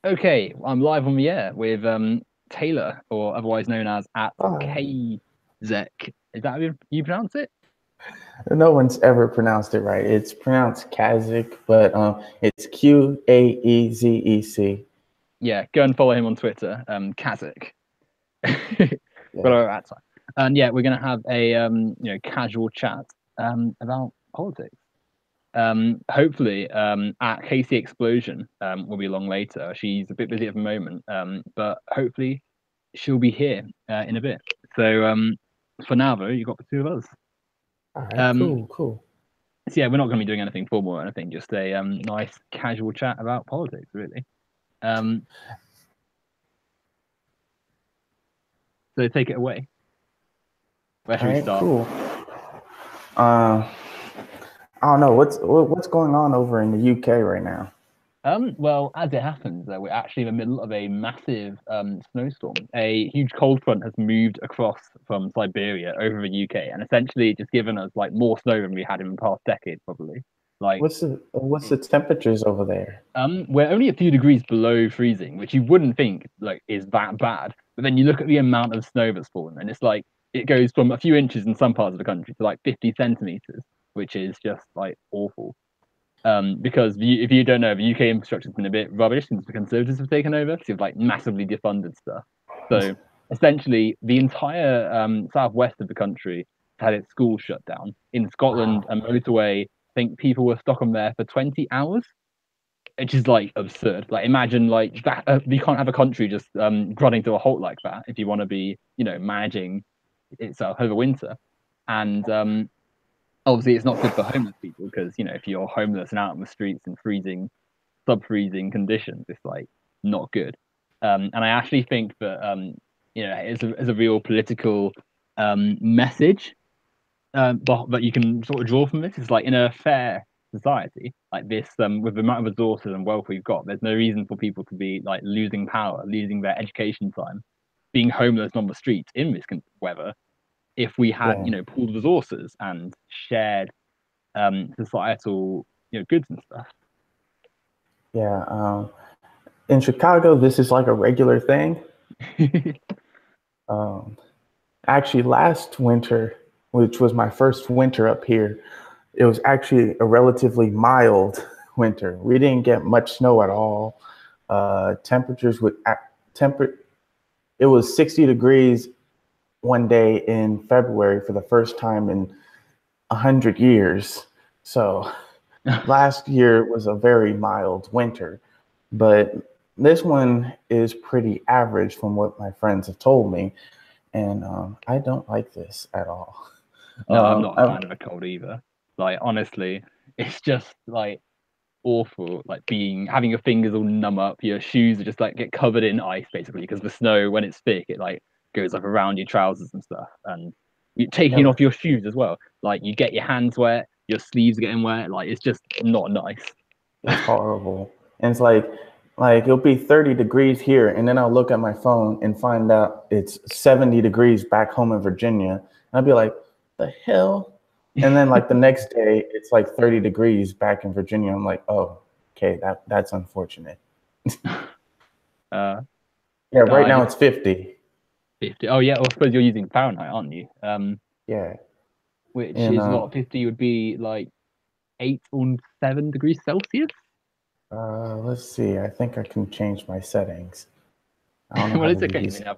Okay, I'm live on the air with Taylor, or otherwise known as at Oh, Kazek. Is that how you pronounce it? no one's ever pronounced it right. It's pronounced Kazakh, but it's Qaezec. Yeah, go and follow him on Twitter, Kazek. Got Yeah. over that time. And yeah, we're gonna have a casual chat about politics. Hopefully, at Casey Explosion will be along later. She's a bit busy at the moment, but hopefully she'll be here in a bit. So for now though, you got the two of us. All right. Um, Cool. Cool. So yeah, we're not going to be doing anything formal or anything. Just a nice casual chat about politics, really. Um, so take it away. Where All should we right. start? Cool. Uh, I don't know what's going on over in the UK right now. Well, as it happens, we're actually in the middle of a massive snowstorm. A huge cold front has moved across from Siberia over the UK, and essentially just given us like more snow than we had in the past decade, probably. Like, What's the temperatures over there? we're only a few degrees below freezing, which you wouldn't think like is that bad. But then you look at the amount of snow that's fallen, and it's like it goes from a few inches in some parts of the country to like 50 centimeters, which is just like awful. Because if you don't know, the UK infrastructure's been a bit rubbish since the Conservatives have taken over. So you've like massively defunded stuff. So essentially, the entire southwest of the country had its schools shut down. In Scotland, Wow. a motorway, I think people were stuck on there for 20 hours, which is like absurd. Like imagine like that. You can't have a country just running to a halt like that if you want to be, managing itself over winter. And obviously, it's not good for homeless people because if you're homeless and out on the streets in freezing, sub-freezing conditions, it's like not good. And I actually think that it's a real political message but you can sort of draw from this is like in a fair society like this, with the amount of resources and wealth we've got, there's no reason for people to be like losing power, losing their education time, being homeless on the streets in this weather. If we had, Yeah. pooled resources and shared societal, goods and stuff. Yeah. In Chicago, this is like a regular thing. Um, Actually, last winter, which was my first winter up here, it was actually a relatively mild winter. We didn't get much snow at all. Temperatures would temper. It was 60 degrees one day in February for the first time in 100 years. So last year was a very mild winter, but this one is pretty average from what my friends have told me, and I don't like this at all. No, I'm not a I'm, fan of a cold either. Like honestly, it's just like awful. Like having your fingers all numb up, your shoes are just like get covered in ice basically because the snow when it's thick it like goes like around your trousers and stuff, and you taking yeah, off your shoes as well. Like you get your hands wet, your sleeves are getting wet. Like it's just not nice. it's horrible. And it's like it'll be 30 degrees here, and then I'll look at my phone and find out it's 70 degrees back home in Virginia. And I'll be like, the hell? And then like the next day, it's like 30 degrees back in Virginia. I'm like, oh, okay, that's unfortunate. uh, Yeah, right yeah, now it's 50. 50. Oh yeah, well, I suppose you're using Fahrenheit, aren't you? Yeah. Which And is what 50 would be like 8 or 7 degrees Celsius. let's see. I think I can change my settings. I don't know Well, how to it's do okay. I these. mean,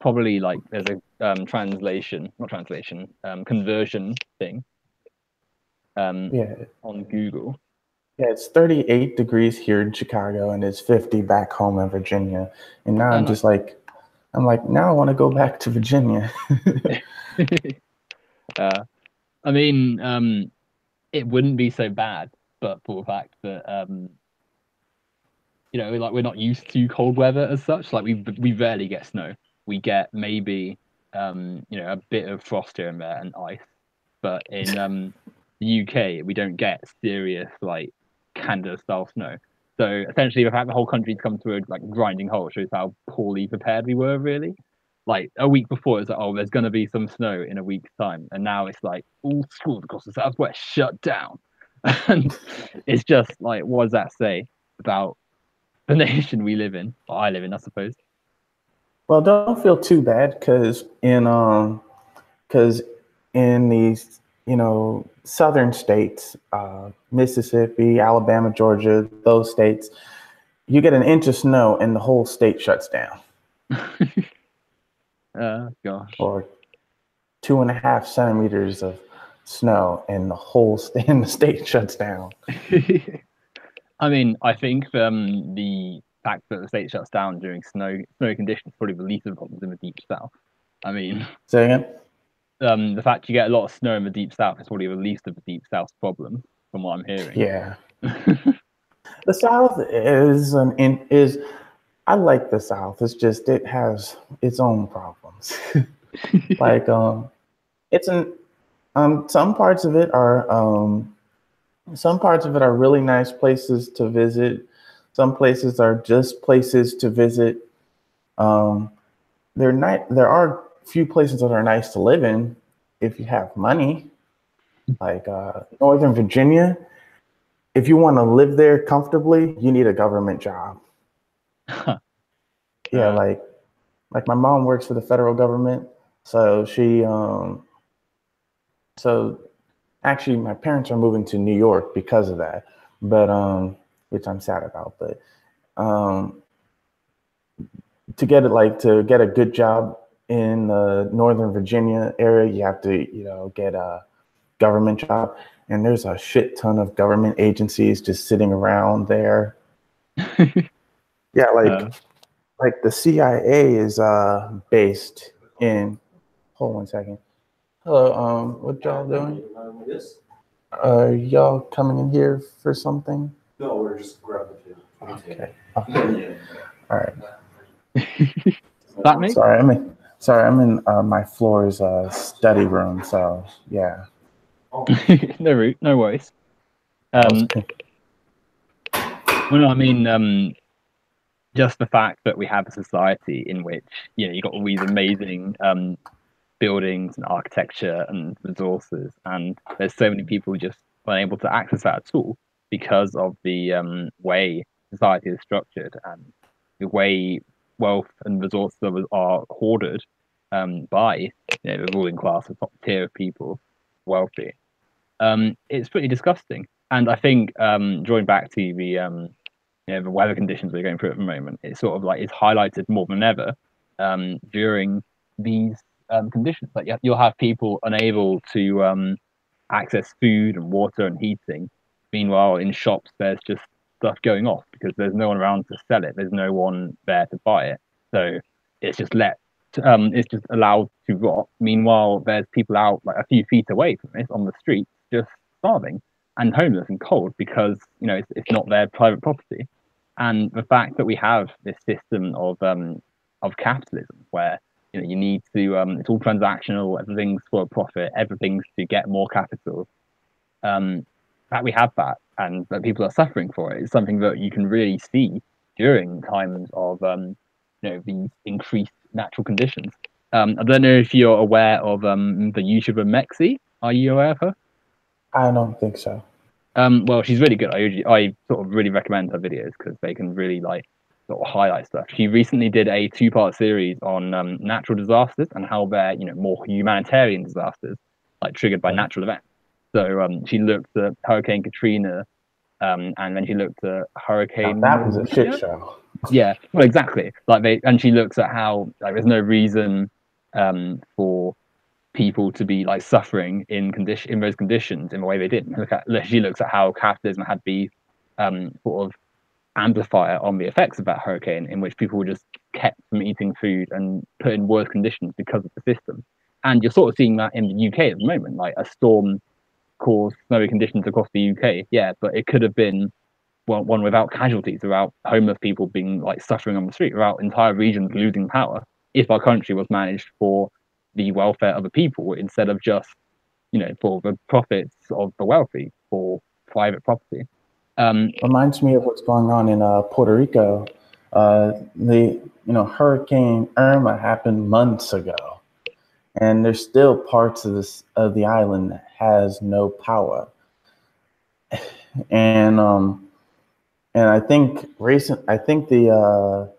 probably like there's a translation, not translation, conversion thing um Yeah. on Google. Yeah, it's 38 degrees here in Chicago and it's 50 back home in Virginia. And now Oh, nice. I'm like, now I want to go back to Virginia. uh, I mean, it wouldn't be so bad, but for the fact that like we're not used to cold weather as such. Like we rarely get snow. We get maybe a bit of frost here and there and ice, but in the UK we don't get serious like Canada style snow. So essentially, the fact the whole country's come to a like grinding halt shows how poorly prepared we were. Really, like a week before, it's like, oh, there's going to be some snow in a week's time, and now it's like all schools across the southwest shut down, and it's just like, what does that say about the nation we live in, or I live in, I suppose. Well, don't feel too bad because in these southern states, Mississippi, Alabama, Georgia, those states, you get an inch of snow and the whole state shuts down, Gosh. or 2.5 centimeters of snow and the whole and the state shuts down. I mean, I think the fact that the state shuts down during snowy conditions is probably the least of the problems in the deep south. I mean, Say again? the fact you get a lot of snow in the deep south is probably the least of the deep south's problem, from what I'm hearing. Yeah. The South is I like the South. It's just it has its own problems. Like it's an some parts of it are really nice places to visit. Some places are just places to visit. Um, there are few places that are nice to live in if you have money. Like Northern Virginia, if you want to live there comfortably, you need a government job. Yeah, like my mom works for the federal government, so so actually my parents are moving to New York because of that, but which I'm sad about. But um, to get a good job in the Northern Virginia area, you have to get a government job, and there's a shit ton of government agencies just sitting around there. Yeah, like the CIA is based in. Hold on 1 second. Hello, what y'all doing? Are y'all coming in here for something? No, we're just grabbing food. Okay. Okay. All right. That me? Sorry, I'm in my floor's study room. So yeah. No worries. Well, I mean, just the fact that we have a society in which you got all these amazing buildings and architecture and resources, and there's so many people just unable to access that at all because of the way society is structured and the way wealth and resources are hoarded by the ruling class, the top tier of people, wealthy. It's pretty disgusting, and I think drawing back to the weather conditions we're going through at the moment, it's sort of like it's highlighted more than ever during these conditions. Like you'll have people unable to access food and water and heating. Meanwhile, in shops, there's just stuff going off because there's no one around to sell it. There's no one there to buy it. So it's just it's just allowed to rot. Meanwhile, there's people out like a few feet away from it on the street just starving and homeless and cold because it's not their private property. And the fact that we have this system of capitalism where you need to it's all transactional, everything's for a profit, everything's to get more capital. That we have that and that people are suffering for it is something that you can really see during times of these increased natural conditions. I don't know if you're aware of the YouTuber Mexi. Are you aware of her? I don't think so. Well, she's really good. I sort of really recommend her videos because they can really sort of highlight stuff. She recently did a 2-part series on natural disasters and how they're more humanitarian disasters like triggered by natural events. So she looked at Hurricane Katrina, and then she looked at Hurricane. Now that was a shit show. Yeah, well, exactly. And she looks at how there's no reason for people to be suffering in those conditions in the way they did. She looks at how capitalism had the sort of amplifier on the effects of that hurricane, in which people were just kept from eating food and put in worse conditions because of the system. And you're sort of seeing that in the UK at the moment, like a storm caused snowy conditions across the UK. Yeah, but it could have been one without casualties, without homeless people being suffering on the street, without entire regions losing power, if our country was managed for the welfare of the people instead of just for the profits of the wealthy, for private property. Reminds me of what's going on in Puerto Rico. The Hurricane Irma happened months ago, and there's still parts of the island that has no power. And And I think the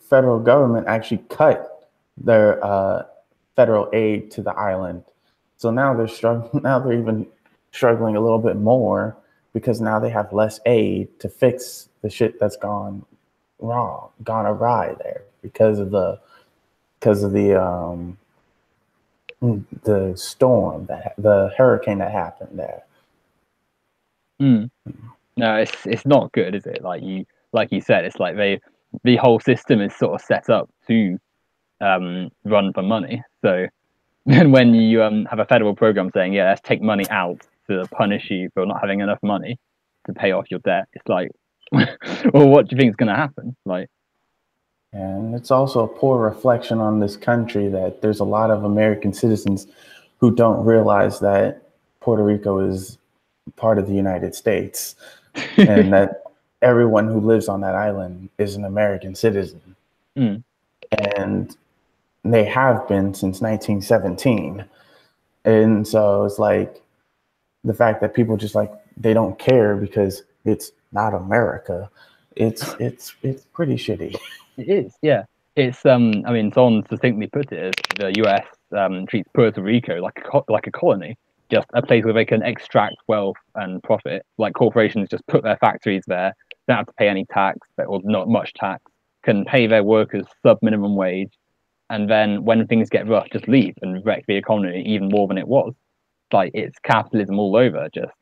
federal government actually cut their federal aid to the island. So now they're struggling. Now they're even struggling a little bit more because now they have less aid to fix the shit that's gone wrong, gone awry there because of the storm that the hurricane that happened there. Mm. No, it's not good, is it? Like you said, it's like the whole system is sort of set up to run for money. So then when you have a federal program saying, yeah, let's take money out to punish you for not having enough money to pay off your debt, it's like, well, what do you think is going to happen? Like, And it's also a poor reflection on this country that there's a lot of American citizens who don't realize that Puerto Rico is part of the United States and that everyone who lives on that island is an American citizen. mm, And they have been since 1917. And so it's like the fact that people just like they don't care because it's not America. It's pretty shitty. it is, yeah. It's I mean, someone succinctly put it as the US treats Puerto Rico like like a colony, just a place where they can extract wealth and profit. Like corporations just put their factories there, don't have to pay any tax or not much tax, can pay their workers sub minimum wage, and then when things get rough, just leave and wreck the economy even more than it was. Like it's capitalism all over. Just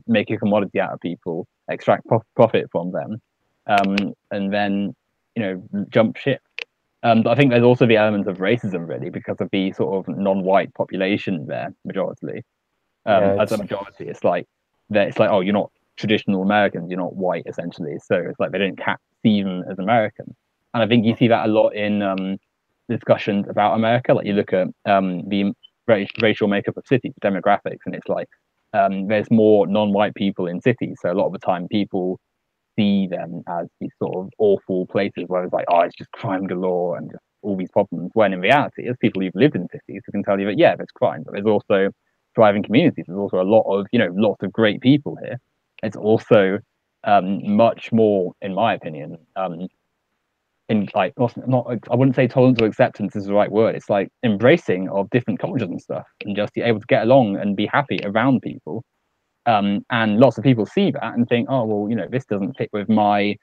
make a commodity out of people, extract profit from them, and then jump ship. But I think there's also the element of racism, really, because of the sort of non-white population there, majority. Yeah, As a majority, it's like, oh, you're not traditional Americans, you're not white, essentially. So it's like they don't see them as American. And I think you see that a lot in discussions about America. Like you look at the racial makeup of cities, demographics, and it's like there's more non-white people in cities. So a lot of the time, people see them as these sort of awful places where it's like, oh, it's just crime galore and just all these problems. When in reality, as people who've lived in cities, who can tell you that yeah, there's crime, but there's also thriving communities. There's also a lot of lots of great people here. It's also much more, in my opinion, in like not I wouldn't say tolerance or acceptance is the right word. It's like embracing of different cultures and stuff, and just be able to get along and be happy around people. And lots of people see that and think, oh well, this doesn't fit with my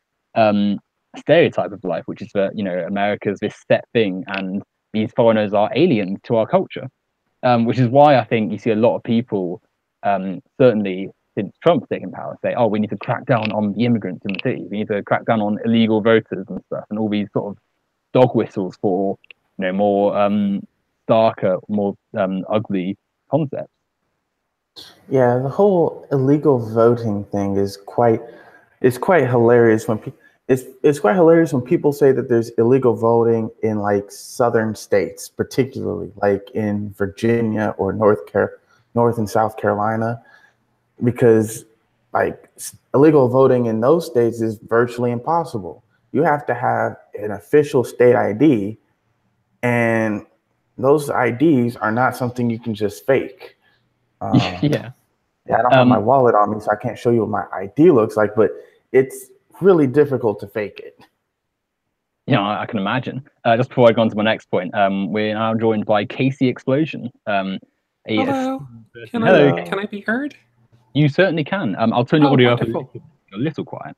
stereotype of life, which is that America's this set thing, and these foreigners are aliens to our culture. Which is why I think you see a lot of people, certainly since Trump's taken power, say, "Oh, we need to crack down on the immigrants in the city. We need to crack down on illegal voters and stuff," and all these sort of dog whistles for more darker, more ugly concepts. yeah. The whole illegal voting thing is quite hilarious when people. It's quite hilarious when people say that there's illegal voting in like southern states, particularly like in Virginia or North and South Carolina, because like illegal voting in those states is virtually impossible. You have to have an official state ID, and those IDs are not something you can just fake. Yeah. Yeah, I don't have my wallet on me, so I can't show you what my ID looks like, but it's really difficult to fake it. I can imagine. Just before I go on to my next point, we're now joined by Casey Explosion. Hello. Hello. Can I be heard? You certainly can. I'll turn your audio up wonderful. a little quiet.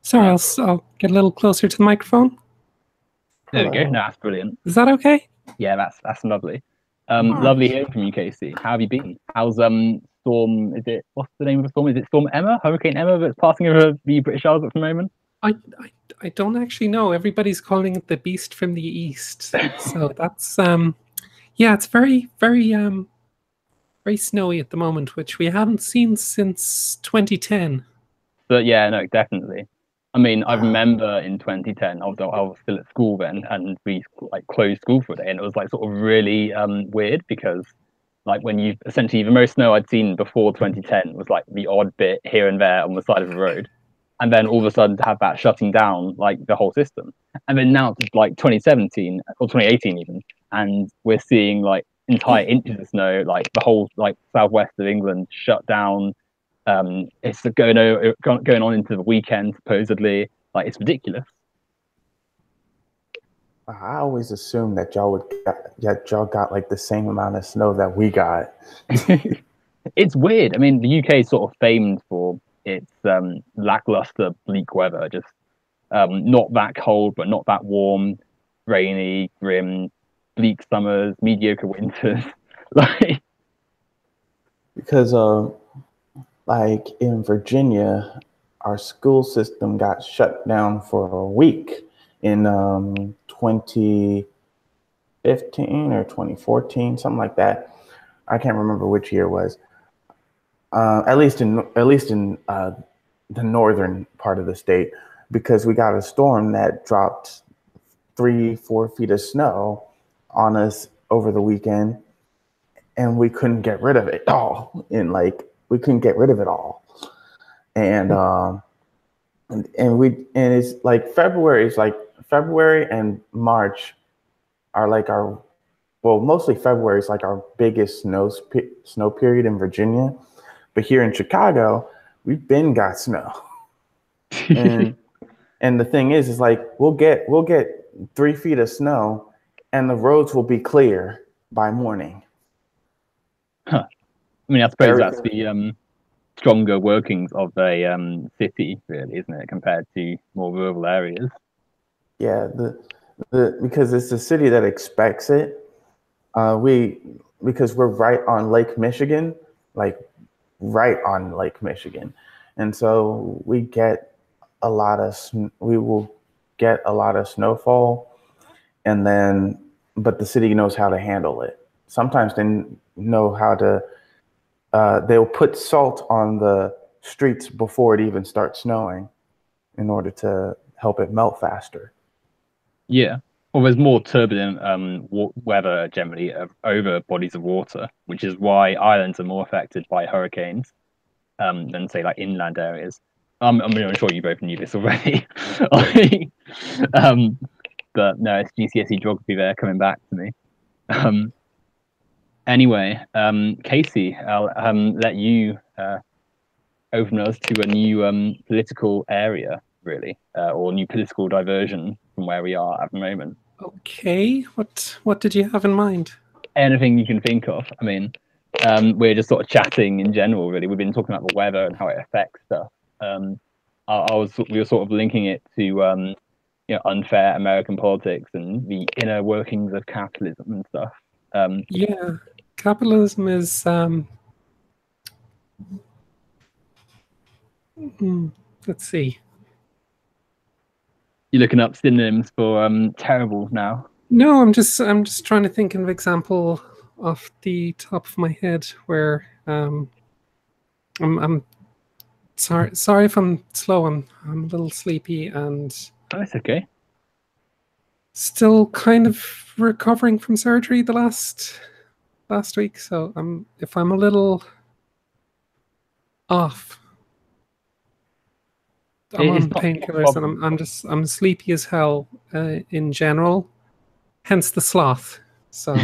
Sorry, I'll get a little closer to the microphone. There we go. No, that's brilliant. Is that okay? Yeah, that's lovely. Lovely hearing from you, Casey. How have you been? How's storm? What's the name of the storm? Is it Storm Emma? Hurricane Emma that's passing over the British Isles at the moment? I don't actually know. Everybody's calling it the Beast from the East. So that's yeah, it's very very snowy at the moment, which we haven't seen since 2010. But yeah, no, definitely. I mean, I remember in 2010, I was still at school then, and we like closed school for a day, and it was like sort of really weird because like when you essentially the most snow I'd seen before 2010 was like the odd bit here and there on the side of the road, and then all of a sudden to have that shutting down like the whole system, and then now it's like 2017 or 2018 even, and we're seeing like entire inches of snow, like the whole like southwest of England shut down. It's going on into the weekend supposedly. Like, it's ridiculous. I always assumed that y'all got like the same amount of snow that we got. It's weird. I mean, the UK is sort of famed for its lackluster, bleak weather. Just not that cold, but not that warm, rainy, grim, bleak summers, mediocre winters. Like, Because like in Virginia, our school system got shut down for a week in 2015 or 2014, something like that. I can't remember which year it was. At least in the northern part of the state, because we got a storm that dropped 3-4 feet of snow on us over the weekend, and we couldn't get rid of it all. And like we couldn't get rid of it all, and it's like February and March are like our mostly February is like our biggest snow period in Virginia. But here in Chicago, we've been got snow, and the thing is like we'll get 3 feet of snow, and the roads will be clear by morning. huh. I mean, I suppose that's the stronger workings of a city, really, isn't it, compared to more rural areas? Yeah, the because it's a city that expects it. Because we're right on Lake Michigan, like right on Lake Michigan, and so we will get a lot of snowfall, and then but the city knows how to handle it. Sometimes they know how to. They'll put salt on the streets before it even starts snowing, in order to help it melt faster. Yeah. Well, there's more turbulent weather generally over bodies of water, which is why islands are more affected by hurricanes than, say, like inland areas. I mean, I'm sure you both knew this already. um, but no, it's GCSE geography there coming back to me. Anyway, Casey, I'll let you open us to a new political area, really, or new political diversion from where we are at the moment. Okay, what did you have in mind? Anything you can think of. I mean, we're just sort of chatting in general, really. We've been talking about the weather and how it affects stuff. We were sort of linking it to unfair American politics and the inner workings of capitalism and stuff. Yeah, capitalism is let's see. You're looking up synonyms for terrible now. No, I'm just trying to think of an example off the top of my head where I'm sorry if I'm slow. I'm a little sleepy and That's okay. still kind of recovering from surgery the last week. So if I'm a little off, I'm on painkillers and I'm sleepy as hell in general. Hence the sloth. So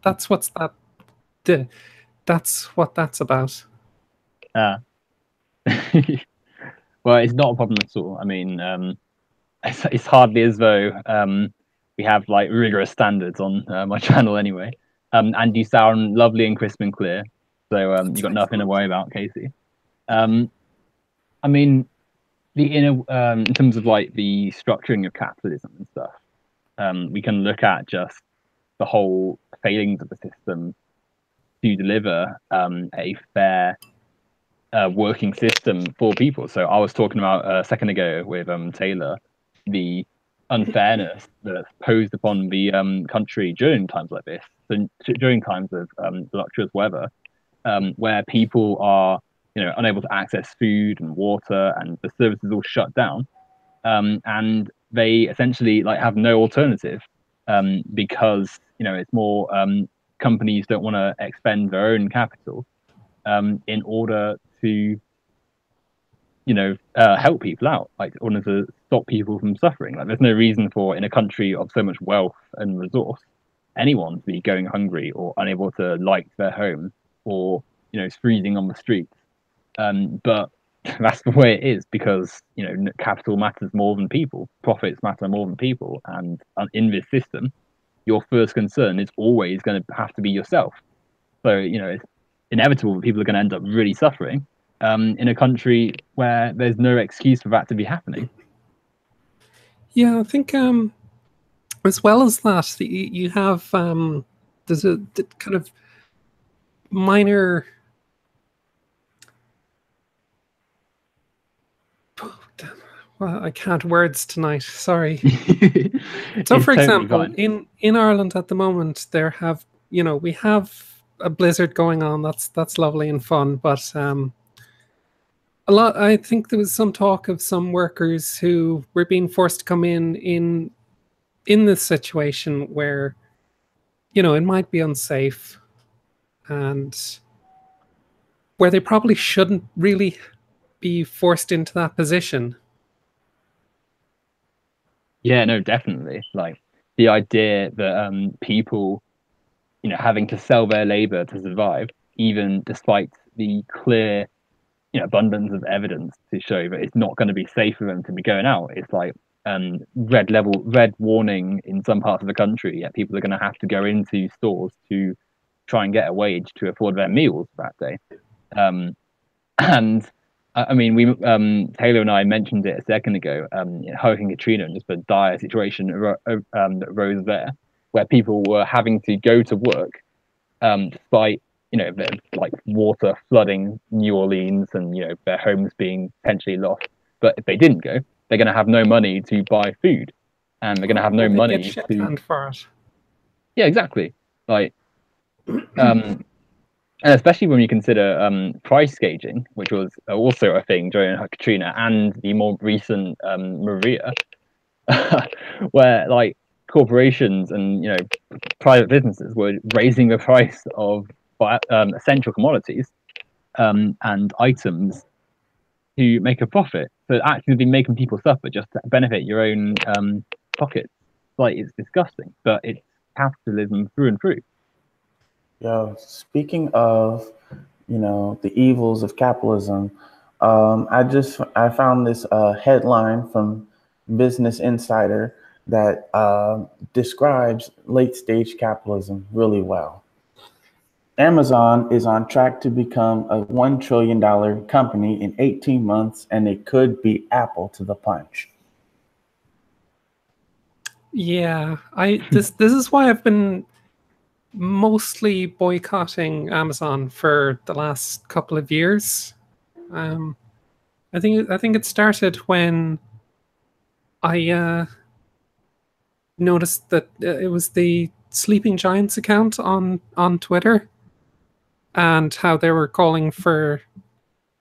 that's what that's about. Well, it's not a problem at all. I mean, it's hardly as though we have like rigorous standards on my channel anyway. And you sound lovely and crisp and clear, so you've got nothing to worry about, Casey. I mean, the inner in terms of like the structuring of capitalism and stuff, we can look at just the whole failings of the system to deliver a fair working system for people. So I was talking about a second ago with Taylor, the unfairness that's posed upon the country during times like this, so during times of voluptuous weather, where people are unable to access food and water, and the services all shut down, and they essentially like have no alternative because it's more companies don't want to expend their own capital in order to help people out, like in order to stop people from suffering. Like there's no reason for, in a country of so much wealth and resource, anyone to be going hungry or unable to light their home, or freezing on the streets. But that's the way it is because capital matters more than people, profits matter more than people, and in this system, your first concern is always going to have to be yourself. So it's inevitable that people are going to end up really suffering in a country where there's no excuse for that to be happening. Yeah, I think as well as that, you have there's a kind of minor. Well, I can't words tonight. Sorry. So, for example, in Ireland at the moment, we have a blizzard going on. That's lovely and fun, but a lot. I think there was some talk of some workers who were being forced to come in this situation where, it might be unsafe, and where they probably shouldn't really be forced into that position. Yeah, no, definitely. Like the idea that people, having to sell their labor to survive, even despite the clear, abundance of evidence to show that it's not going to be safe for them to be going out. It's like red warning in some parts of the country. Yet people are going to have to go into stores to try and get a wage to afford their meals that day. And I mean, Taylor and I mentioned it a second ago. Hurricane Katrina and just the dire situation that arose there, where people were having to go to work despite like water flooding New Orleans and their homes being potentially lost. But if they didn't go, they're going to have no money to buy food, and they're going to have no money get shit canned for it. Yeah, exactly. Like, and especially when you consider price gauging, which was also a thing during Katrina and the more recent Maria, where like corporations and private businesses were raising the price of essential commodities and items to make a profit. So actually, be making people suffer just to benefit your own pockets. Like, it's disgusting, but it's capitalism through and through. Yo, speaking of, the evils of capitalism, I found this headline from Business Insider that describes late stage capitalism really well. Amazon is on track to become a $1 trillion company in 18 months, and it could be Apple to the punch. Yeah, this is why I've been mostly boycotting Amazon for the last couple of years. I think it started when I noticed that it was the Sleeping Giants account on Twitter, and how they were calling for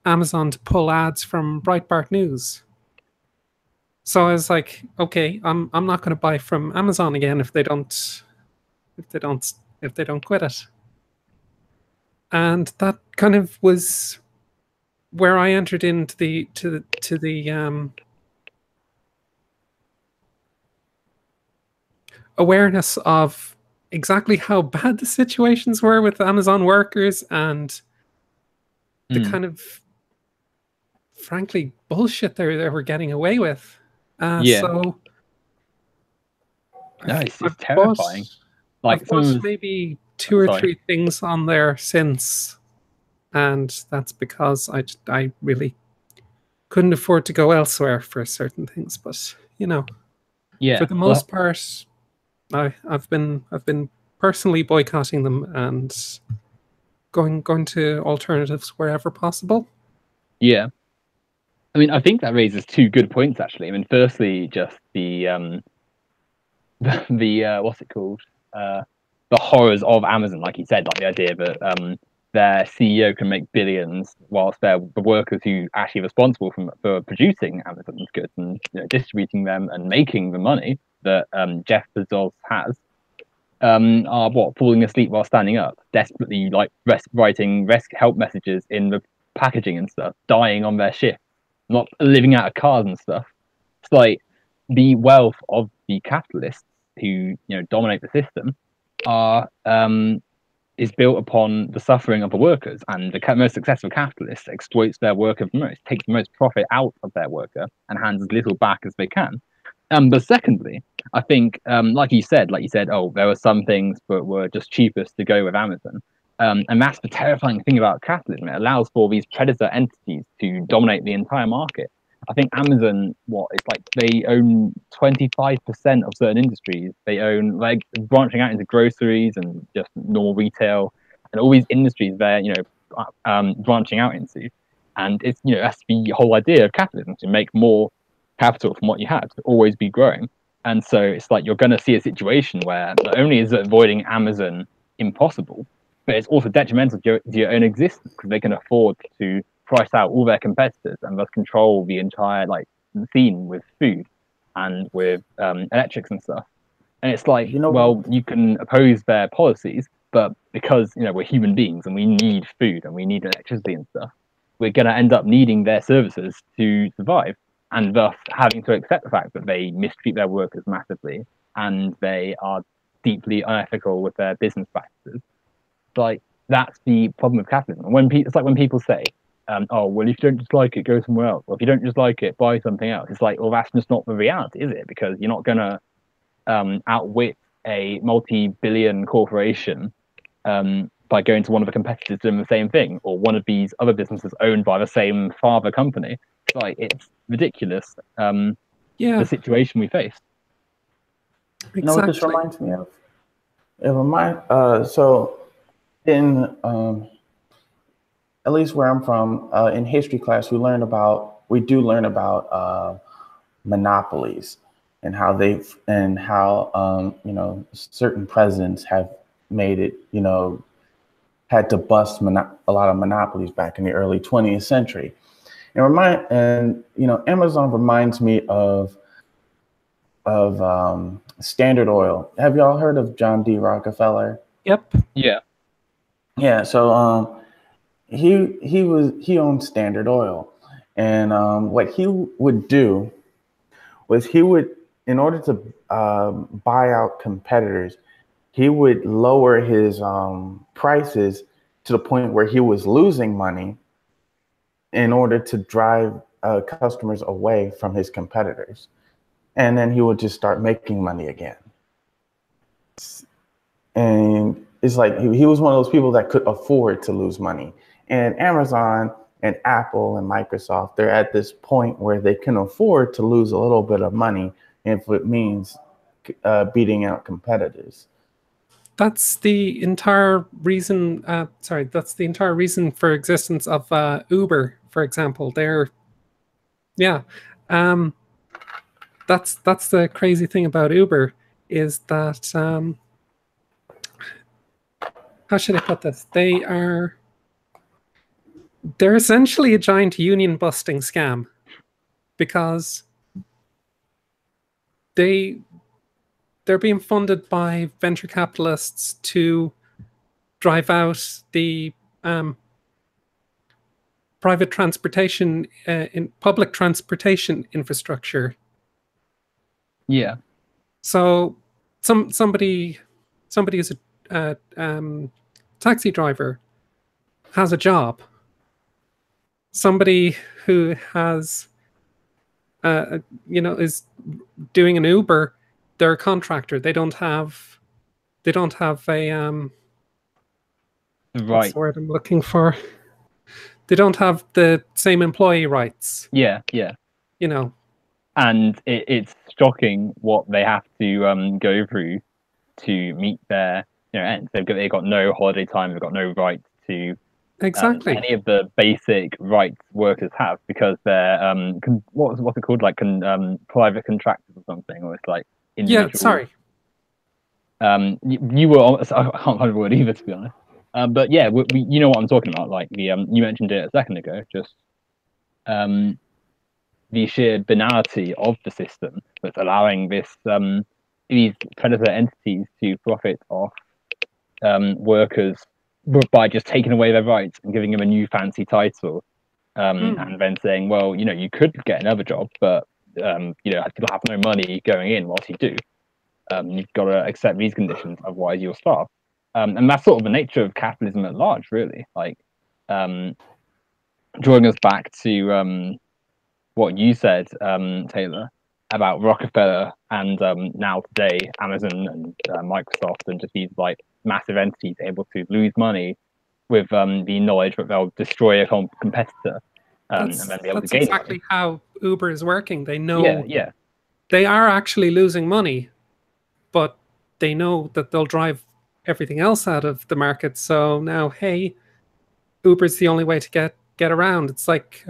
Amazon to pull ads from Breitbart News. So I was like, okay, I'm not going to buy from Amazon again if they don't quit it. And that kind of was where I entered into the awareness of exactly how bad the situations were with Amazon workers and the kind of, frankly, bullshit they were getting away with. So no, it's terrifying. I've bought maybe 2 or 3 things on there since, and that's because I really couldn't afford to go elsewhere for certain things. But for the most part, I've been personally boycotting them and going to alternatives wherever possible. Yeah, I mean, I think that raises 2 good points actually. I mean, firstly, just the what's it called? The horrors of Amazon, like you said, like the idea that their CEO can make billions whilst they're the workers who actually are responsible for producing Amazon's goods and distributing them and making the money that Jeff Bezos has are falling asleep while standing up, desperately like writing help messages in the packaging and stuff, dying on their shift, not living out of cars and stuff. It's like the wealth of the capitalists who dominate the system are is built upon the suffering of the workers, and the most successful capitalist exploits their worker the most, takes the most profit out of their worker, and hands as little back as they can. But secondly, I think, like you said, oh, there were some things that were just cheapest to go with Amazon. And that's the terrifying thing about capitalism. It allows for these predator entities to dominate the entire market. I think Amazon, it's like they own 25% of certain industries. They own, like, branching out into groceries and just normal retail and all these industries they're, branching out into. And it's, that's the whole idea of capitalism, to make more capital from what you have, to always be growing. And so it's like you're going to see a situation where not only is avoiding Amazon impossible, but it's also detrimental to your own existence, because they can afford to price out all their competitors and thus control the entire scene with food and with electrics and stuff. And it's like, well, you can oppose their policies, but because we're human beings and we need food and we need electricity and stuff, we're going to end up needing their services to survive, and thus having to accept the fact that they mistreat their workers massively and they are deeply unethical with their business practices. Like, that's the problem with capitalism. It's like when people say, oh, well, if you don't just like it, go somewhere else. Or if you don't just like it, buy something else. It's like, well, that's just not the reality, is it? Because you're not going to outwit a multi-billion corporation by going to one of the competitors doing the same thing, or one of these other businesses owned by the same father company. It's ridiculous, the situation we face. You know what this reminds me of? It reminds so in at least where I'm from, in history class, we do learn about monopolies and how certain presidents have made it, had to bust a lot of monopolies back in the early 20th century. Amazon reminds me of Standard Oil. Have y'all heard of John D. Rockefeller? Yep. Yeah. Yeah. So he owned Standard Oil, and what he would do was in order to buy out competitors, he would lower his prices to the point where he was losing money in order to drive customers away from his competitors. And then he would just start making money again. And it's like he was one of those people that could afford to lose money. And Amazon and Apple and Microsoft, they're at this point where they can afford to lose a little bit of money if it means beating out competitors. That's the entire reason. That's the entire reason for existence of Uber, for example. That's the crazy thing about Uber, is that how should I put this? They're essentially a giant union busting scam, because they're being funded by venture capitalists to drive out the private transportation in public transportation infrastructure. Yeah. So somebody is a taxi driver, has a job. Somebody who has is doing an Uber, they're a contractor. They don't have a Right. what's the word I'm looking for? They don't have the same employee rights. Yeah. And it's shocking what they have to go through to meet their ends. They've got no holiday time. They've got no right to any of the basic rights workers have, because they're what's it called, like private contractors or something, or it's like individual. Yeah, sorry. You were, I can't find the word either, to be honest. But yeah, we you know what I'm talking about. Like you mentioned it a second ago. Just the sheer banality of the system that's allowing these predator entities to profit off workers by just taking away their rights and giving them a new fancy title, and then saying, well, you could get another job, but you'll have no money going in whilst you do. You've got to accept these conditions, otherwise you'll starve. And that's sort of the nature of capitalism at large, really. Like, drawing us back to what you said, Taylor, about Rockefeller and now today Amazon and Microsoft and just these like massive entities able to lose money with the knowledge that they'll destroy a competitor and then be able to gain exactly money. how Uber is working. They know Yeah. they are actually losing money, but they know that they'll drive everything else out of the market. So now, hey, Uber's the only way to get around. It's like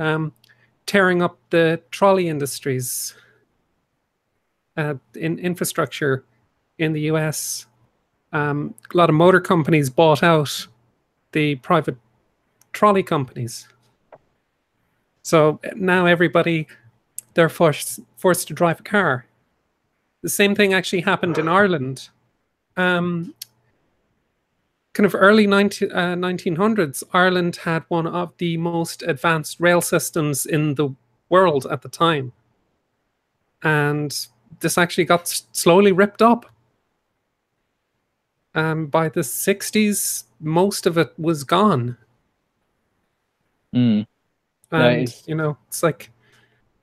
tearing up the trolley industries in infrastructure in the US. A lot of motor companies bought out the private trolley companies. So now everybody, they're forced to drive a car. The same thing actually happened in Ireland. Kind of early 1900s, Ireland had one of the most advanced rail systems in the world at the time. And this actually got slowly ripped up. By the 60s, most of it was gone. And, you know, it's like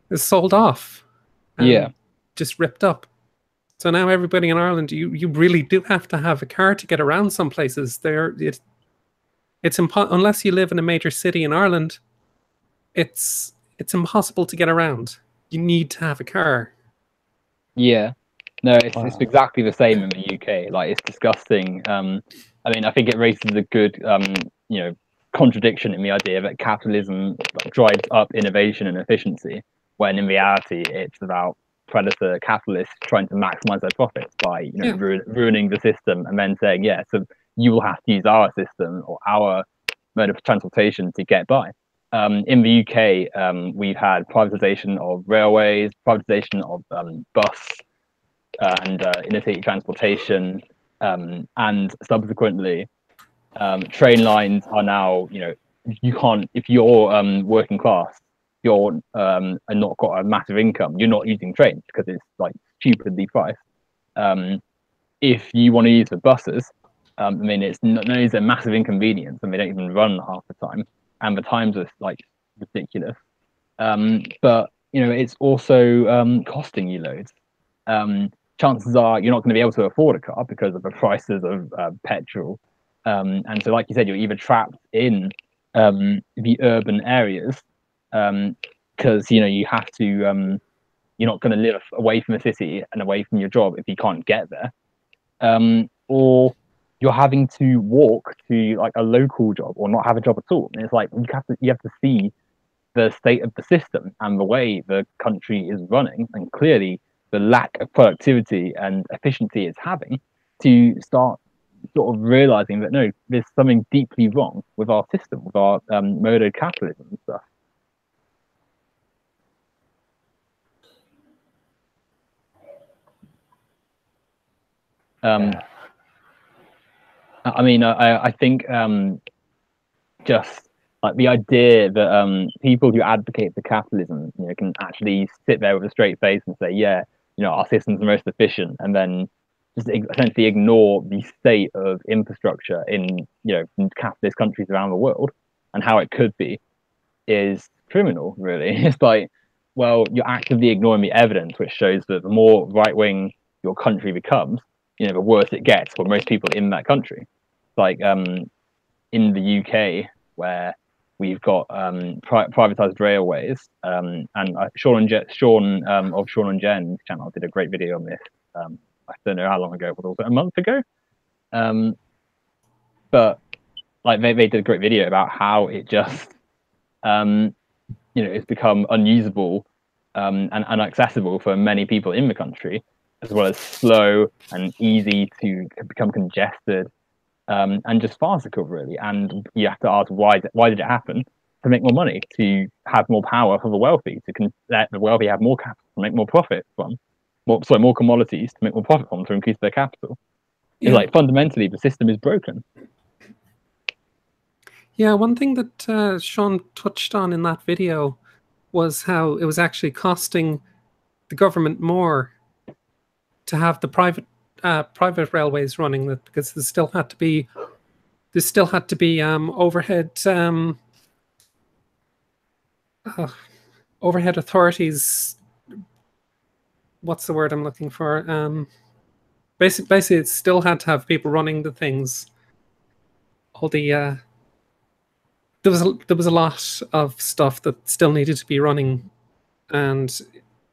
it's sold off. Yeah. Just ripped up. So now everybody in Ireland, you really do have to have a car to get around some places. It's unless you live in a major city in Ireland, it's impossible to get around. You need to have a car. Yeah. No, it's exactly the same in the UK. Like, it's disgusting. I mean, I think it raises a good you know, contradiction in the idea that capitalism drives up innovation and efficiency, when in reality it's about predator capitalists trying to maximize their profits by, you know, ruining the system and then saying, yeah, so you will have to use our system or our mode of transportation to get by. In the UK, we've had privatization of railways, privatization of bus and intercity transportation, and subsequently train lines are now, you know, you can't, if you're working class, you're and not got a massive income, you're not using trains because it's like stupidly priced. If you want to use the buses, I mean, it's not only is it a massive inconvenience and they don't even run half the time, and the times are like ridiculous. But you know, it's also costing you loads. Chances are you're not going to be able to afford a car because of the prices of petrol. And so, like you said, you're either trapped in the urban areas because, you know, you have to, you're not going to live away from the city and away from your job if you can't get there. Or you're having to walk to like a local job or not have a job at all. And it's like you have to see the state of the system and the way the country is running, and clearly the lack of productivity and efficiency it's having, to start sort of realizing that no, there's something deeply wrong with our system, with our mode of capitalism and stuff. I mean, I think just like the idea that people who advocate for capitalism, you know, can actually sit there with a straight face and say, yeah, you know, our system's the most efficient, and then just essentially ignore the state of infrastructure in, you know, in capitalist countries around the world and how it could be, is criminal, really. It's like, well, you're actively ignoring the evidence which shows that the more right-wing your country becomes, you know, the worse it gets for most people in that country. Like in the UK, where we've got privatized railways, and Sean of Sean and Jen's channel did a great video on this. I don't know how long ago, but also a month ago. But like they did a great video about how it just, you know, it's become unusable and inaccessible for many people in the country, as well as slow and easy to become congested, and just farcical, really. And you have to ask, why did it happen? To make more money, to have more power for the wealthy, to let the wealthy have more capital to make more profit from, more commodities to make more profit from, to increase their capital. Yeah. It's like fundamentally the system is broken. Yeah, one thing that Sean touched on in that video was how it was actually costing the government more to have the private private railways running it, because there still had to be overhead overhead authorities. What's the word I'm looking for? Basically, it still had to have people running the things. All the there was a lot of stuff that still needed to be running, and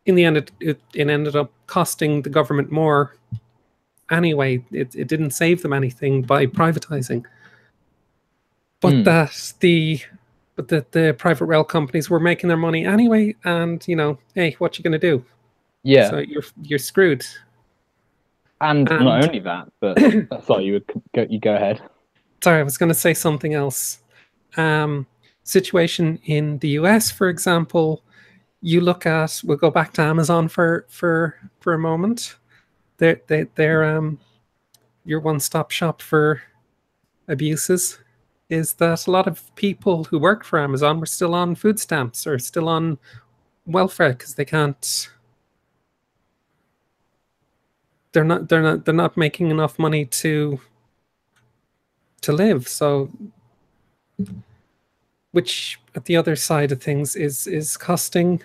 in the end, it ended up costing the government more. Anyway, it didn't save them anything by privatizing. But the private rail companies were making their money anyway, and hey, what you gonna do? Yeah. So you're screwed. And not only that, but sorry, you go ahead. Sorry, I was going to say something else. Situation in the US, for example, you look at. We'll go back to Amazon for a moment. They're your one-stop shop for abuses. Is that a lot of people who work for Amazon were still on food stamps or still on welfare because they can't. They're not making enough money to live. So, which at the other side of things is costing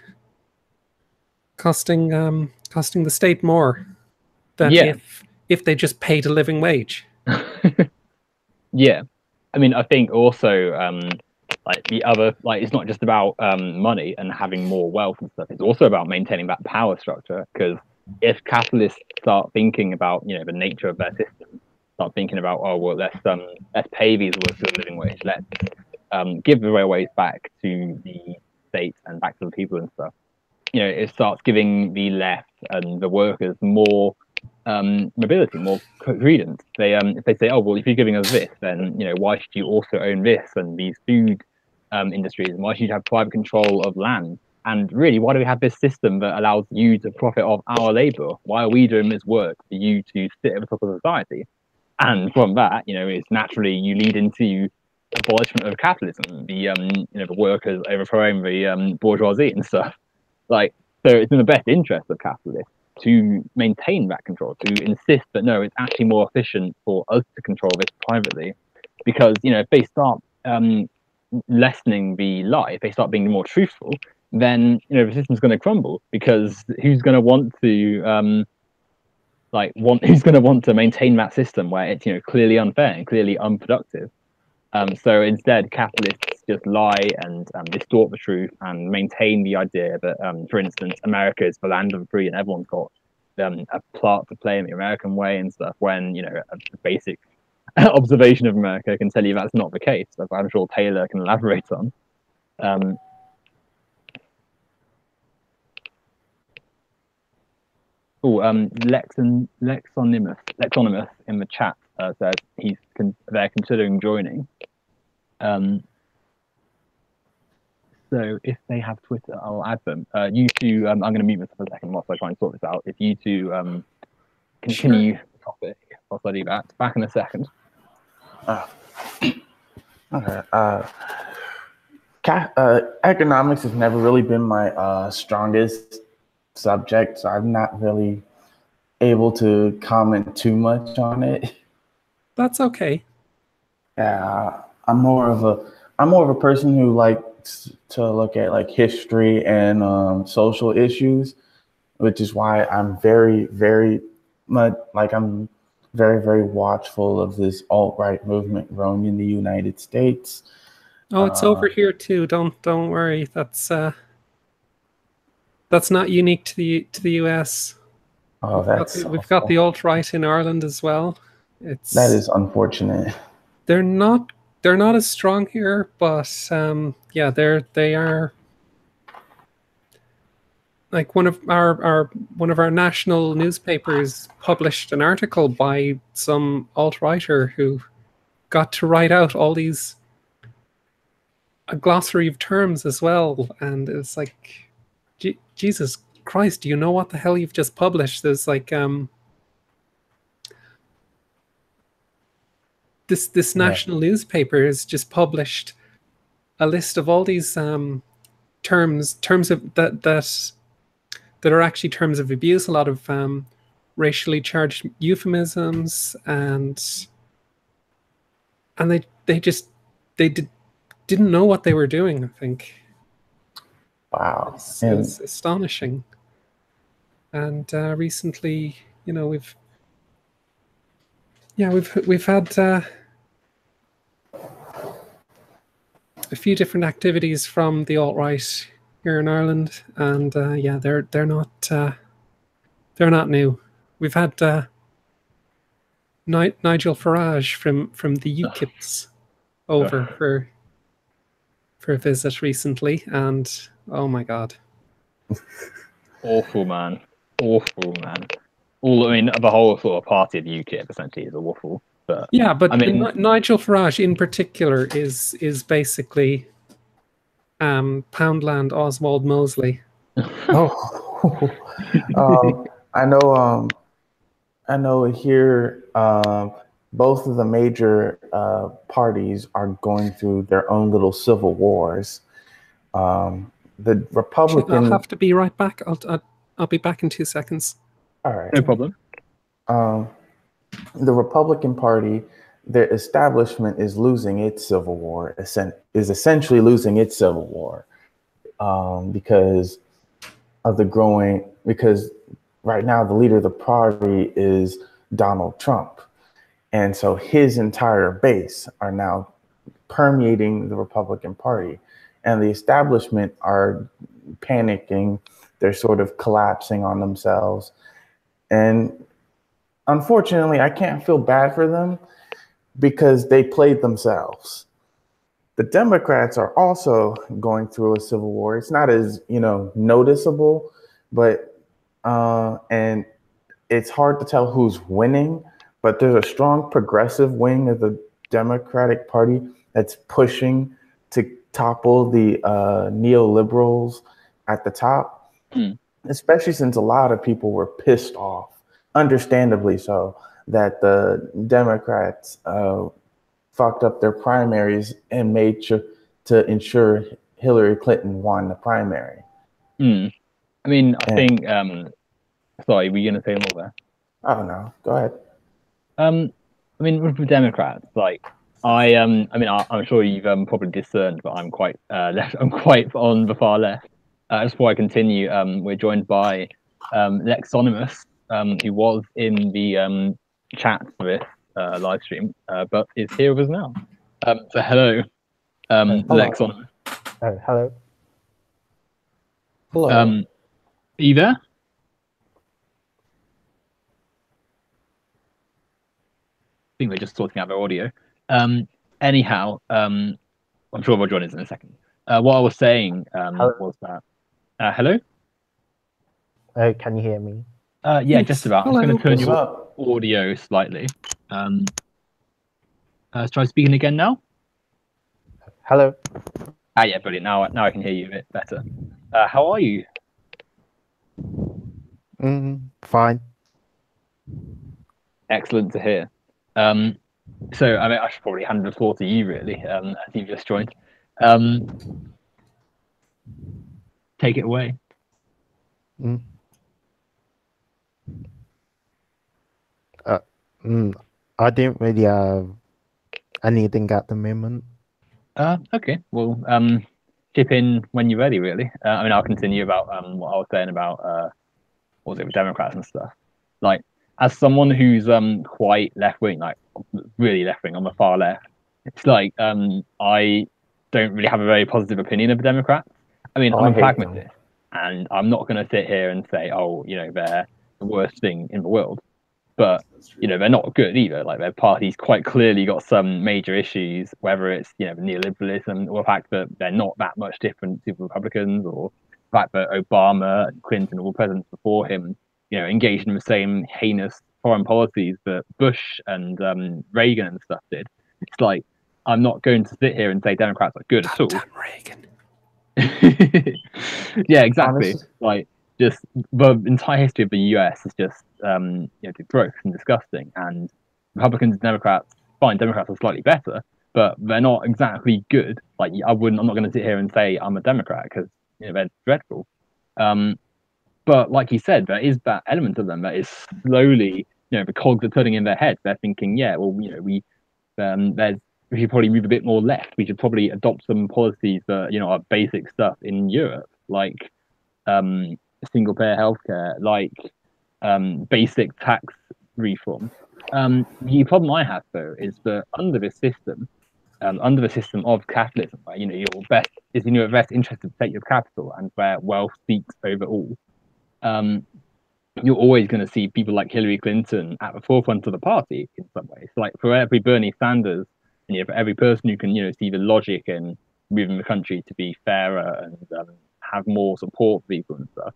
the state more than if they just paid a living wage. Yeah, I mean, I think also like the other, like, it's not just about money and having more wealth and stuff. It's also about maintaining that power structure, because if capitalists start thinking about the nature of their system, start thinking about, oh well, let's pay these workers a living wage, let's give the railways back to the state and back to the people and stuff. It starts giving the left and the workers more mobility, more credence. If they say, oh well, if you're giving us this, then why should you also own this and these food industries, and why should you have private control of land? And really, why do we have this system that allows you to profit off our labor? Why are we doing this work for you to sit at the top of society? And from that, it's naturally you lead into abolishment of capitalism, the workers overthrowing the bourgeoisie and stuff. So it's in the best interest of capitalists to maintain that control, to insist that no, it's actually more efficient for us to control this privately, because if they start lessening the lie, if they start being more truthful, then the system's going to crumble, because who's going to want to who's going to want to maintain that system where it's clearly unfair and clearly unproductive? So instead, capitalists just lie and distort the truth and maintain the idea that, for instance, America is the land of the free and everyone's got a part to play in the American way and stuff, when a basic observation of America can tell you that's not the case, as I'm sure Taylor can elaborate on. Lexonymous in the chat says they're considering joining. So if they have Twitter, I'll add them. You two, I'm going to mute myself for a second whilst I try and sort this out. If you two continue the topic, I'll do that. Back in a second. Okay. Economics has never really been my strongest subject, so I'm not really able to comment too much on it. That's okay. Yeah, I'm more of a person who likes to look at history and social issues, which is why I'm very, very much I'm very, very watchful of this alt-right movement growing in the United States. Oh, it's over here too. Don't worry. That's not unique to the US. Oh, we've got the alt-right in Ireland as well. That is unfortunate. They're not as strong here, but yeah, they are. Like one of our national newspapers published an article by some alt-righter who got to write out all these a glossary of terms as well, and it's like, Jesus Christ, do you know what the hell you've just published? There's this national newspaper has just published a list of all these terms of that are actually terms of abuse. A lot of racially charged euphemisms, and they didn't know what they were doing. I think. Wow. It was astonishing. And recently, you know, we've had a few different activities from the alt-right here in Ireland, and yeah, they're not new. We've had Nigel Farage from the UKIPs over for a visit recently, and oh my god, Awful, man. Awful, man. I mean, the whole sort of party of UKIP essentially is awful. But yeah, but I mean, Nigel Farage in particular is basically Poundland Oswald Mosley. Oh, I know here, both of the major parties are going through their own little civil wars. The Republican. I'll have to be right back. I'll be back in 2 seconds. All right. no problem. The Republican Party, their establishment is losing its civil war, is essentially losing its civil war because of because right now the leader of the party is Donald Trump. And so his entire base are now permeating the Republican Party, and the establishment are panicking. They're sort of collapsing on themselves. And unfortunately, I can't feel bad for them because they played themselves. The Democrats are also going through a civil war. It's not as, noticeable, but and it's hard to tell who's winning, but there's a strong progressive wing of the Democratic Party that's pushing to topple the neoliberals at the top, especially since a lot of people were pissed off, understandably so, that the Democrats fucked up their primaries and made sure to ensure Hillary Clinton won the primary. I mean, I think. Sorry, were you going to say more there? Oh no, go ahead. I mean, with the Democrats, I'm sure you've probably discerned, but I'm quite left. I'm quite on the far left. Just before I continue, we're joined by Lexonimus, who was in the chat for this live stream, but is here with us now. So hello, Lexonimus. Hello. Hello. Are you there? I think we're just sorting out their audio. Anyhow, I'm sure they'll join us in a second. What I was saying was that. Hello? Can you hear me? Yeah, Yes. just about. Hello. I'm just going to turn What's your up? audio slightly. Try speaking again now. Hello. Yeah, brilliant. Now I can hear you a bit better. How are you? Fine. Excellent to hear. So I mean, I should probably hand the floor to you, really, as you've just joined. Take it away. I don't really have anything at the moment. Okay. Well, chip in when you're ready, really. I mean, I'll continue about what I was saying about what was it with Democrats and stuff. Like, as someone who's quite left wing, like really left wing on the far left, it's like I don't really have a very positive opinion of the Democrats. I mean, I'm a pragmatist, and I'm not going to sit here and say, oh, they're the worst thing in the world. But they're not good either. Like, their party's quite clearly got some major issues, whether it's neoliberalism or the fact that they're not that much different to Republicans, or the fact that Obama and Clinton, all presidents before him, engaged in the same heinous foreign policies that Bush and Reagan and stuff did. It's like, I'm not going to sit here and say Democrats are good at all. Damn Reagan. Yeah, exactly. Honestly. Like, just the entire history of the US is just gross and disgusting. And Republicans and Democrats, fine, Democrats are slightly better, but they're not exactly good. Like, I'm not going to sit here and say I'm a Democrat, because they're dreadful. But like you said, there is that element of them that is slowly, the cogs are turning in their heads. They're thinking, yeah, well, we should probably move a bit more left. We should probably adopt some policies that, are basic stuff in Europe, like single payer healthcare, like basic tax reform. The problem I have though is that under the system of capitalism, where your best is in your best interest to protect your capital and where wealth seeks over all, you're always going to see people like Hillary Clinton at the forefront of the party in some ways. Like for every Bernie Sanders, and for every person who can see the logic in moving the country to be fairer and have more support for people and stuff,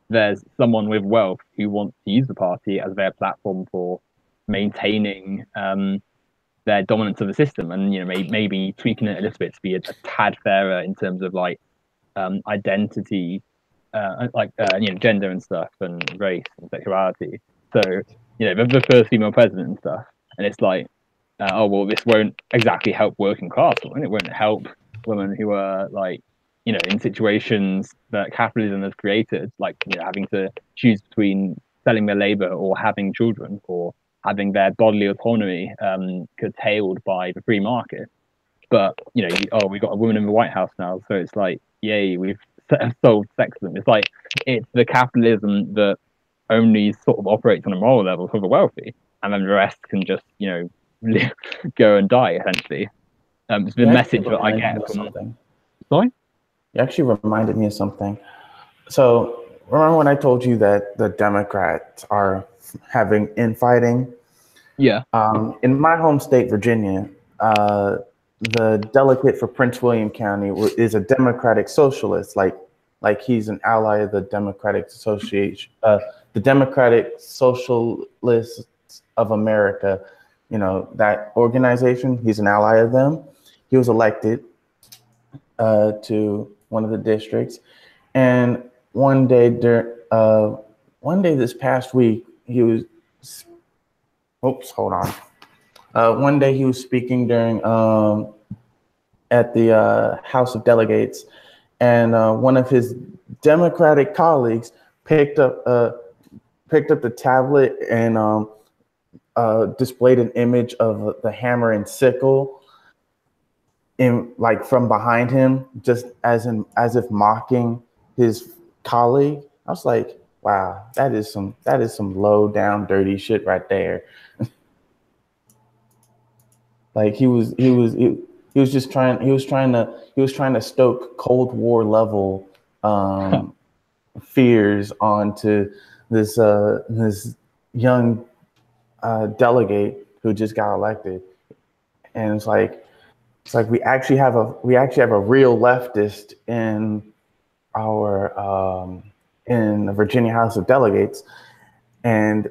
there's someone with wealth who wants to use the party as their platform for maintaining their dominance of the system, and maybe tweaking it a little bit to be a tad fairer in terms of like identity, gender and stuff, and race and sexuality. So the first female president and stuff, and it's like, oh well, this won't exactly help working class, and it won't help women who are like in situations that capitalism has created, like having to choose between selling their labor or having children or having their bodily autonomy curtailed by the free market. But we got a woman in the White House now, so it's like, yay, we've solved sexism. It's like it's the capitalism that only sort of operates on a moral level for the wealthy, and then the rest can just go and die essentially. It's the message that I get from something. Sorry? You actually reminded me of something. So remember when I told you that the Democrats are having infighting? Yeah. In my home state, Virginia, the delegate for Prince William County is a Democratic socialist, like he's an ally of the Democratic Association, the Democratic Socialists of America, that organization. He's an ally of them. He was elected to one of the districts, and one day this past week he was. Oops, hold on. One day he was speaking during at the House of Delegates, and one of his Democratic colleagues picked up the tablet and displayed an image of the hammer and sickle from behind him, just as if mocking his colleague. I was like, wow, that is some low down dirty shit right there. Like he was trying to stoke Cold War level fears onto this young delegate who just got elected, and it's like we actually have a real leftist in our in the Virginia House of Delegates, and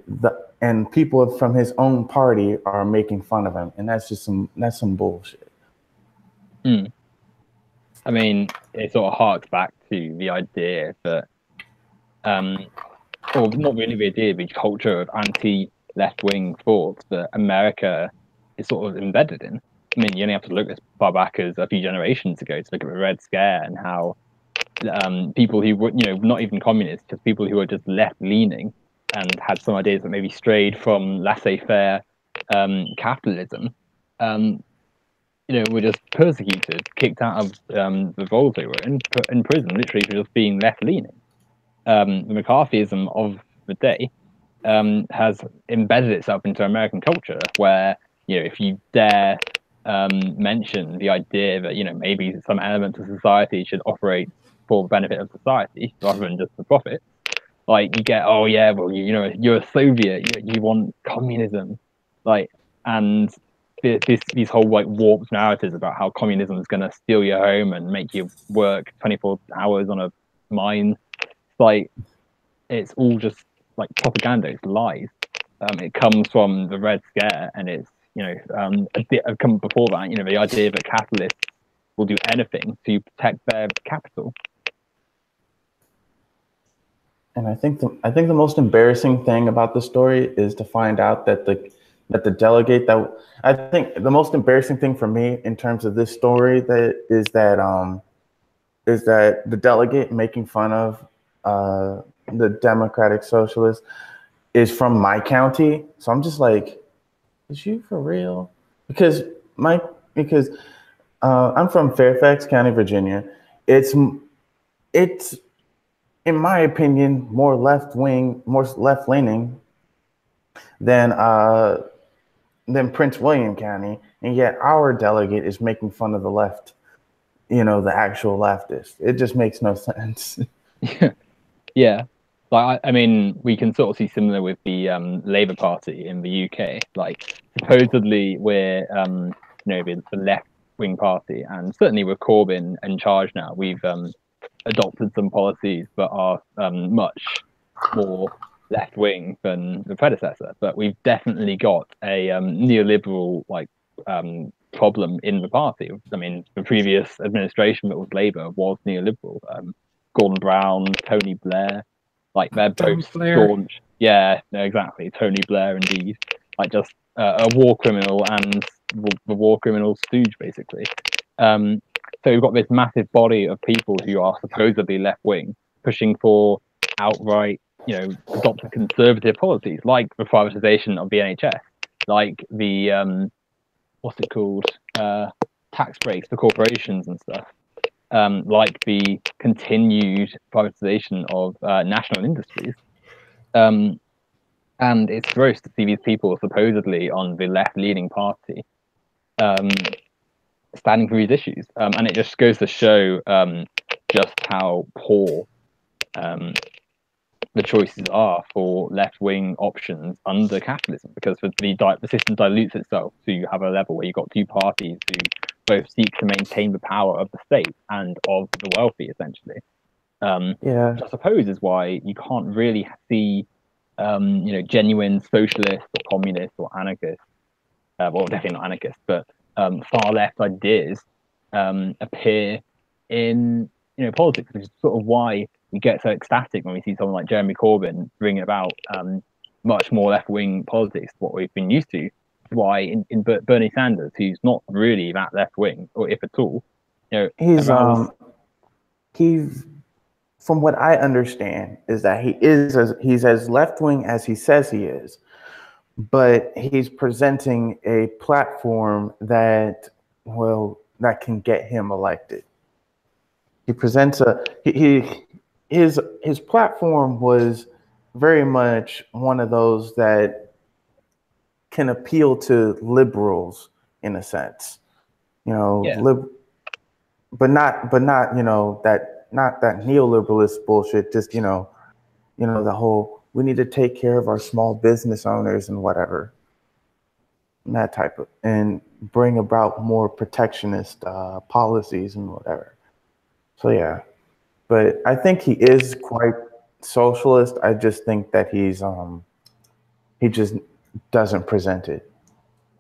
people from his own party are making fun of him, and that's some bullshit. I mean, it sort of harks back to the idea that, or not really the idea, the culture of anti-left-wing thought that America is sort of embedded in. I mean, you only have to look as far back as a few generations ago to look at the Red Scare and how people who were, not even communists, just people who were just left-leaning and had some ideas that maybe strayed from laissez-faire capitalism, were just persecuted, kicked out of the roles they were put in prison, literally for just being left-leaning. The McCarthyism of the day has embedded itself into American culture, where if you dare mention the idea that maybe some elements of society should operate for the benefit of society rather than just for profit, like you get, oh yeah, well you're a Soviet, you want communism, and these whole warped narratives about how communism is going to steal your home and make you work 24 hours on a mine. It's all just propaganda. It's lies. It comes from the Red Scare, and it's come before that. The idea that capitalists will do anything to protect their capital. And I think the most embarrassing thing about the story is to find out that the delegate I think the most embarrassing thing for me in terms of this story is that the delegate making fun of the Democratic Socialist, is from my county. So I'm just like, is you for real? Because because I'm from Fairfax County, Virginia. It's in my opinion more left leaning than Prince William County, and yet our delegate is making fun of the left. The actual leftist. It just makes no sense. Yeah. Like, I mean, we can sort of see similar with the Labour Party in the UK. Like, supposedly we're, the left-wing party, and certainly with Corbyn in charge now, we've adopted some policies that are much more left-wing than the predecessor. But we've definitely got a neoliberal problem in the party. I mean, the previous administration that was Labour was neoliberal. Gordon Brown, Tony Blair, like they're both staunch. Yeah, no, exactly. Tony Blair, indeed, like just a war criminal and the war criminal stooge, basically. So we've got this massive body of people who are supposedly left wing, pushing for outright, adopted conservative policies, like the privatization of the NHS, like the what's it called, tax breaks for corporations and stuff. Like the continued privatization of national industries. And it's gross to see these people supposedly on the left-leaning party standing for these issues. And it just goes to show just how poor the choices are for left-wing options under capitalism, because the system dilutes itself to have a level where you've got two parties who both seek to maintain the power of the state and of the wealthy, essentially. Which I suppose is why you can't really see, genuine socialist or communist or anarchist, well, definitely not anarchist, but far left ideas appear in politics, which is sort of why we get so ecstatic when we see someone like Jeremy Corbyn bringing about much more left-wing politics, what we've been used to. Why in Bernie Sanders, who's not really that left wing, or if at all, he's from what I understand is that he's as left wing as he says he is, but he's presenting a platform that can get him elected. He presents his platform was very much one of those that can appeal to liberals in a sense, but not that neoliberalist bullshit. Just the whole, we need to take care of our small business owners and whatever, and that type of, and bring about more protectionist policies and whatever. So yeah, but I think he is quite socialist. I just think that he just doesn't present it.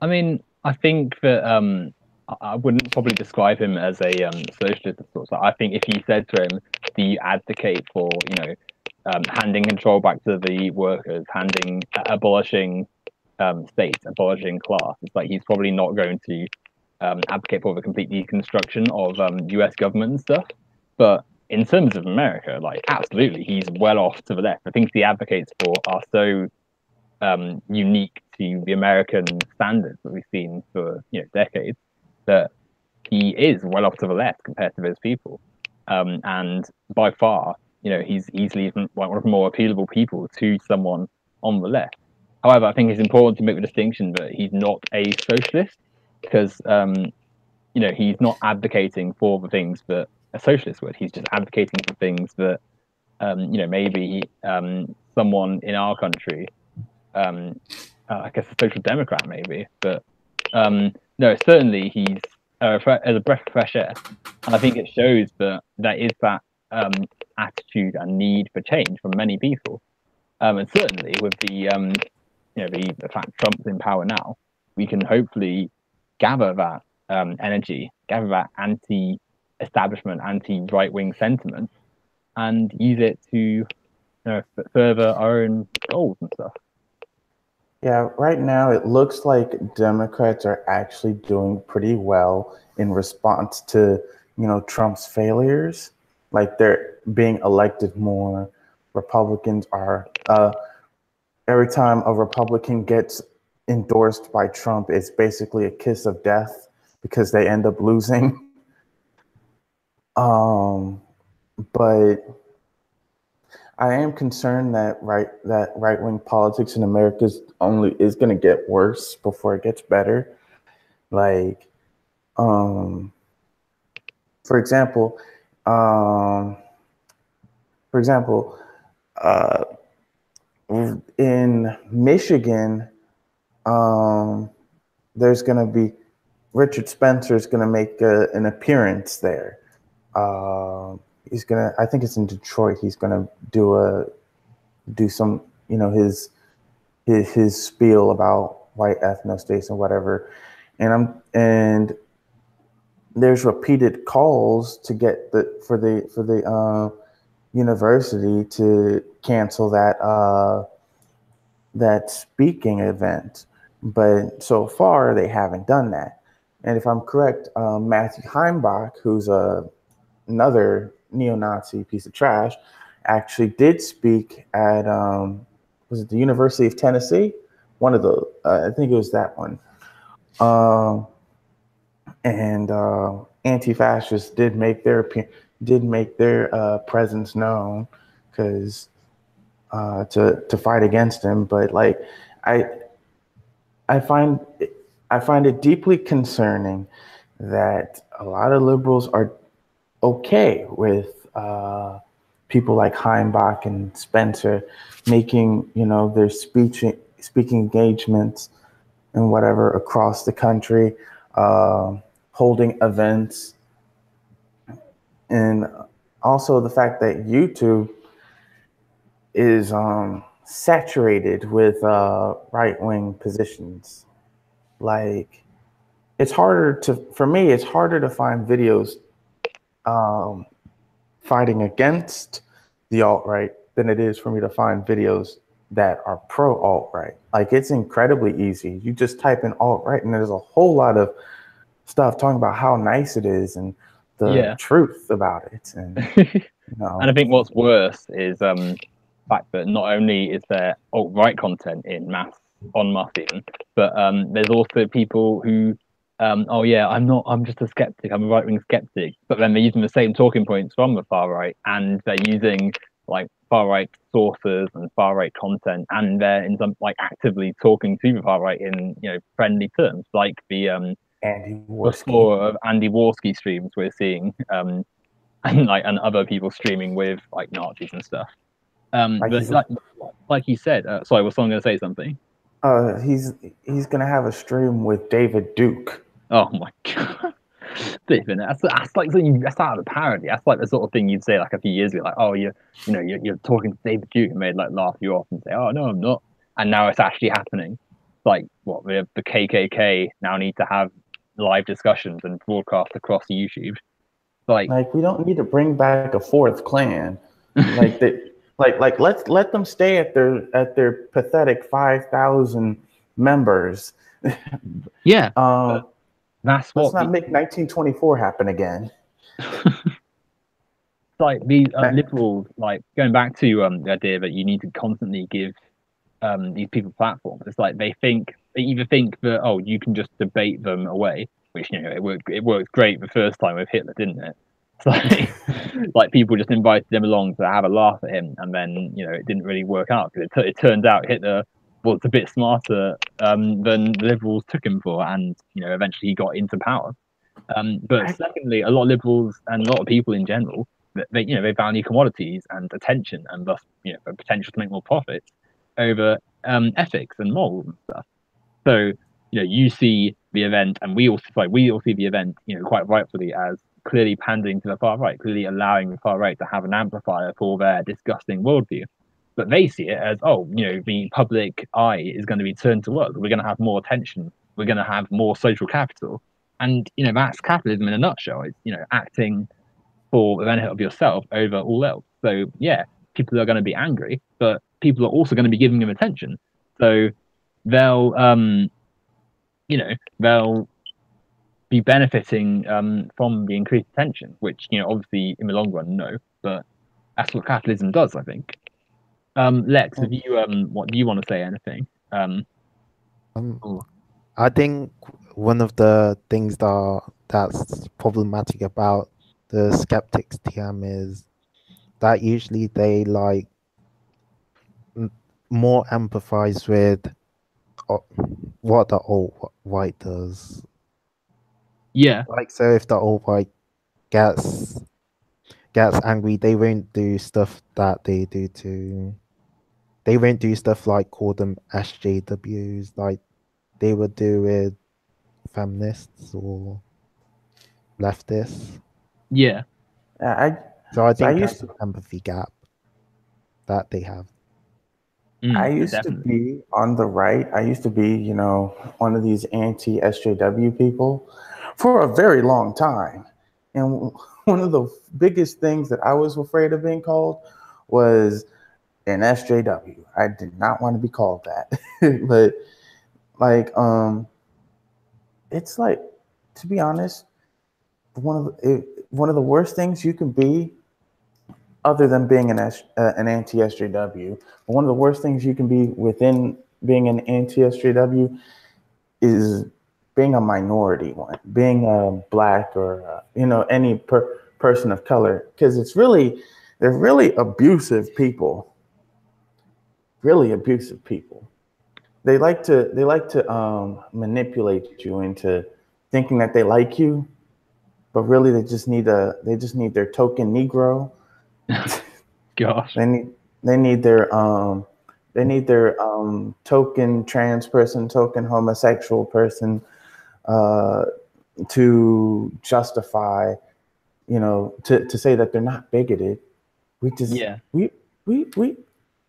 I mean, I think that I wouldn't probably describe him as a socialist of sorts. I think if you said to him, "Do you advocate for handing control back to the workers, abolishing state, abolishing class?" It's like he's probably not going to advocate for the complete deconstruction of U.S. government and stuff. But in terms of America, like absolutely, he's well off to the left. The things he advocates for are so unique to the American standards that we've seen for decades, that he is well off to the left compared to those people, and by far, he's easily one of the more appealable people to someone on the left. However, I think it's important to make the distinction that he's not a socialist, because he's not advocating for the things that a socialist would. He's just advocating for things that maybe someone in our country, I guess a social democrat maybe, but no, certainly he's as a breath of fresh air, and I think it shows that there is that attitude and need for change from many people, and certainly with the the fact Trump's in power now, we can hopefully gather that energy, gather that anti-establishment, anti-right-wing sentiment, and use it to further our own goals and stuff. Yeah, right now it looks like Democrats are actually doing pretty well in response to, Trump's failures. Like they're being elected more. Republicans are. Every time a Republican gets endorsed by Trump, it's basically a kiss of death because they end up losing. But I am concerned that right wing politics in America is going to get worse before it gets better. Like, for example, um, for example, uh, in Michigan, there's going to be Richard Spencer is going to make an appearance there. He's gonna. I think it's in Detroit. He's gonna do some, his spiel about white ethnostates and whatever. And there's repeated calls to get for the university to cancel that speaking event, but so far they haven't done that. And if I'm correct, Matthew Heimbach, who's another neo-Nazi piece of trash, actually did speak at was it the University of Tennessee? One of the I think it was that one. And anti-fascists did make their presence known because to fight against him. But like I find it deeply concerning that a lot of liberals are okay with people like Heimbach and Spencer making, their speaking engagements and whatever across the country, holding events, and also the fact that YouTube is saturated with right-wing positions. Like, for me, it's harder to find videos fighting against the alt-right than it is for me to find videos that are pro alt-right. Like, it's incredibly easy. You just type in alt-right and there's a whole lot of stuff talking about how nice it is and the truth about it. And and I think what's worse is the fact that not only is there alt-right content in mass even, but there's also people who I'm just a skeptic, I'm a right-wing skeptic, but then they're using the same talking points from the far right, and they're using like far right sources and far right content, and they're in some actively talking to the far right in friendly terms, like the floor of Andy Warski streams we're seeing, and other people streaming with Nazis and stuff. But like you said, sorry, was someone going to say something? He's gonna have a stream with David Duke. Oh my god, David, that's like something that's out of the parody. That's like the sort of thing you'd say a few years ago, like, oh, you're talking to David Duke, and they'd laugh you off and say, oh no, I'm not. And now it's actually happening. Like what the KKK now need to have live discussions and broadcast across YouTube. Like we don't need to bring back a fourth Klan. Let's let them stay at their pathetic 5,000 members. Yeah. Let's not make 1924 happen again. Like these liberals, going back to the idea that you need to constantly give these people platforms. It's like they either think that you can just debate them away, which it worked great the first time with Hitler, didn't it? It's like people just invited them along to have a laugh at him, and then it didn't really work out because it turned out Hitler was a bit smarter than the liberals took him for, and eventually he got into power. But secondly, a lot of liberals and a lot of people in general, they value commodities and attention, and thus the potential to make more profits over ethics and morals and stuff. So you see the event, and we all see the event quite rightfully as clearly pandering to the far right, clearly allowing the far right to have an amplifier for their disgusting worldview. But they see it as, the public eye is going to be turned to us. We're going to have more attention. We're going to have more social capital. And, that's capitalism in a nutshell. It's, acting for the benefit of yourself over all else. So, yeah, people are going to be angry, but people are also going to be giving them attention. So they'll be benefiting from the increased attention, which obviously in the long run, no, but that's what capitalism does, I think. Lex, have you what do you want to say anything? Um, Oh, I think one of the things that's problematic about the skeptics TM is that usually they like more empathize with uh, what the alt white does. yeah, Like, so if the alt white gets angry, they won't do stuff that they do to. They won't do stuff like call them SJWs, like they would do with feminists or leftists. yeah, I So I so I think used that's to an empathy gap that they have. I yeah, used to definitely. be on the right. I used to be, one of these anti SJW people for a very long time. And one of the biggest things that I was afraid of being called was an SJW. I did not want to be called that. But like it's like, to be honest, one of the worst things you can be, other than being an anti SJW, but one of the worst things you can be within being an anti SJW is being a minority one, being a black or any person of color, because they're really abusive people. They like to manipulate you into thinking that they like you, but really they just need their token Negro. Gosh, They need their token trans person, token homosexual person, uh, to justify, to say that they're not bigoted. We just yeah, we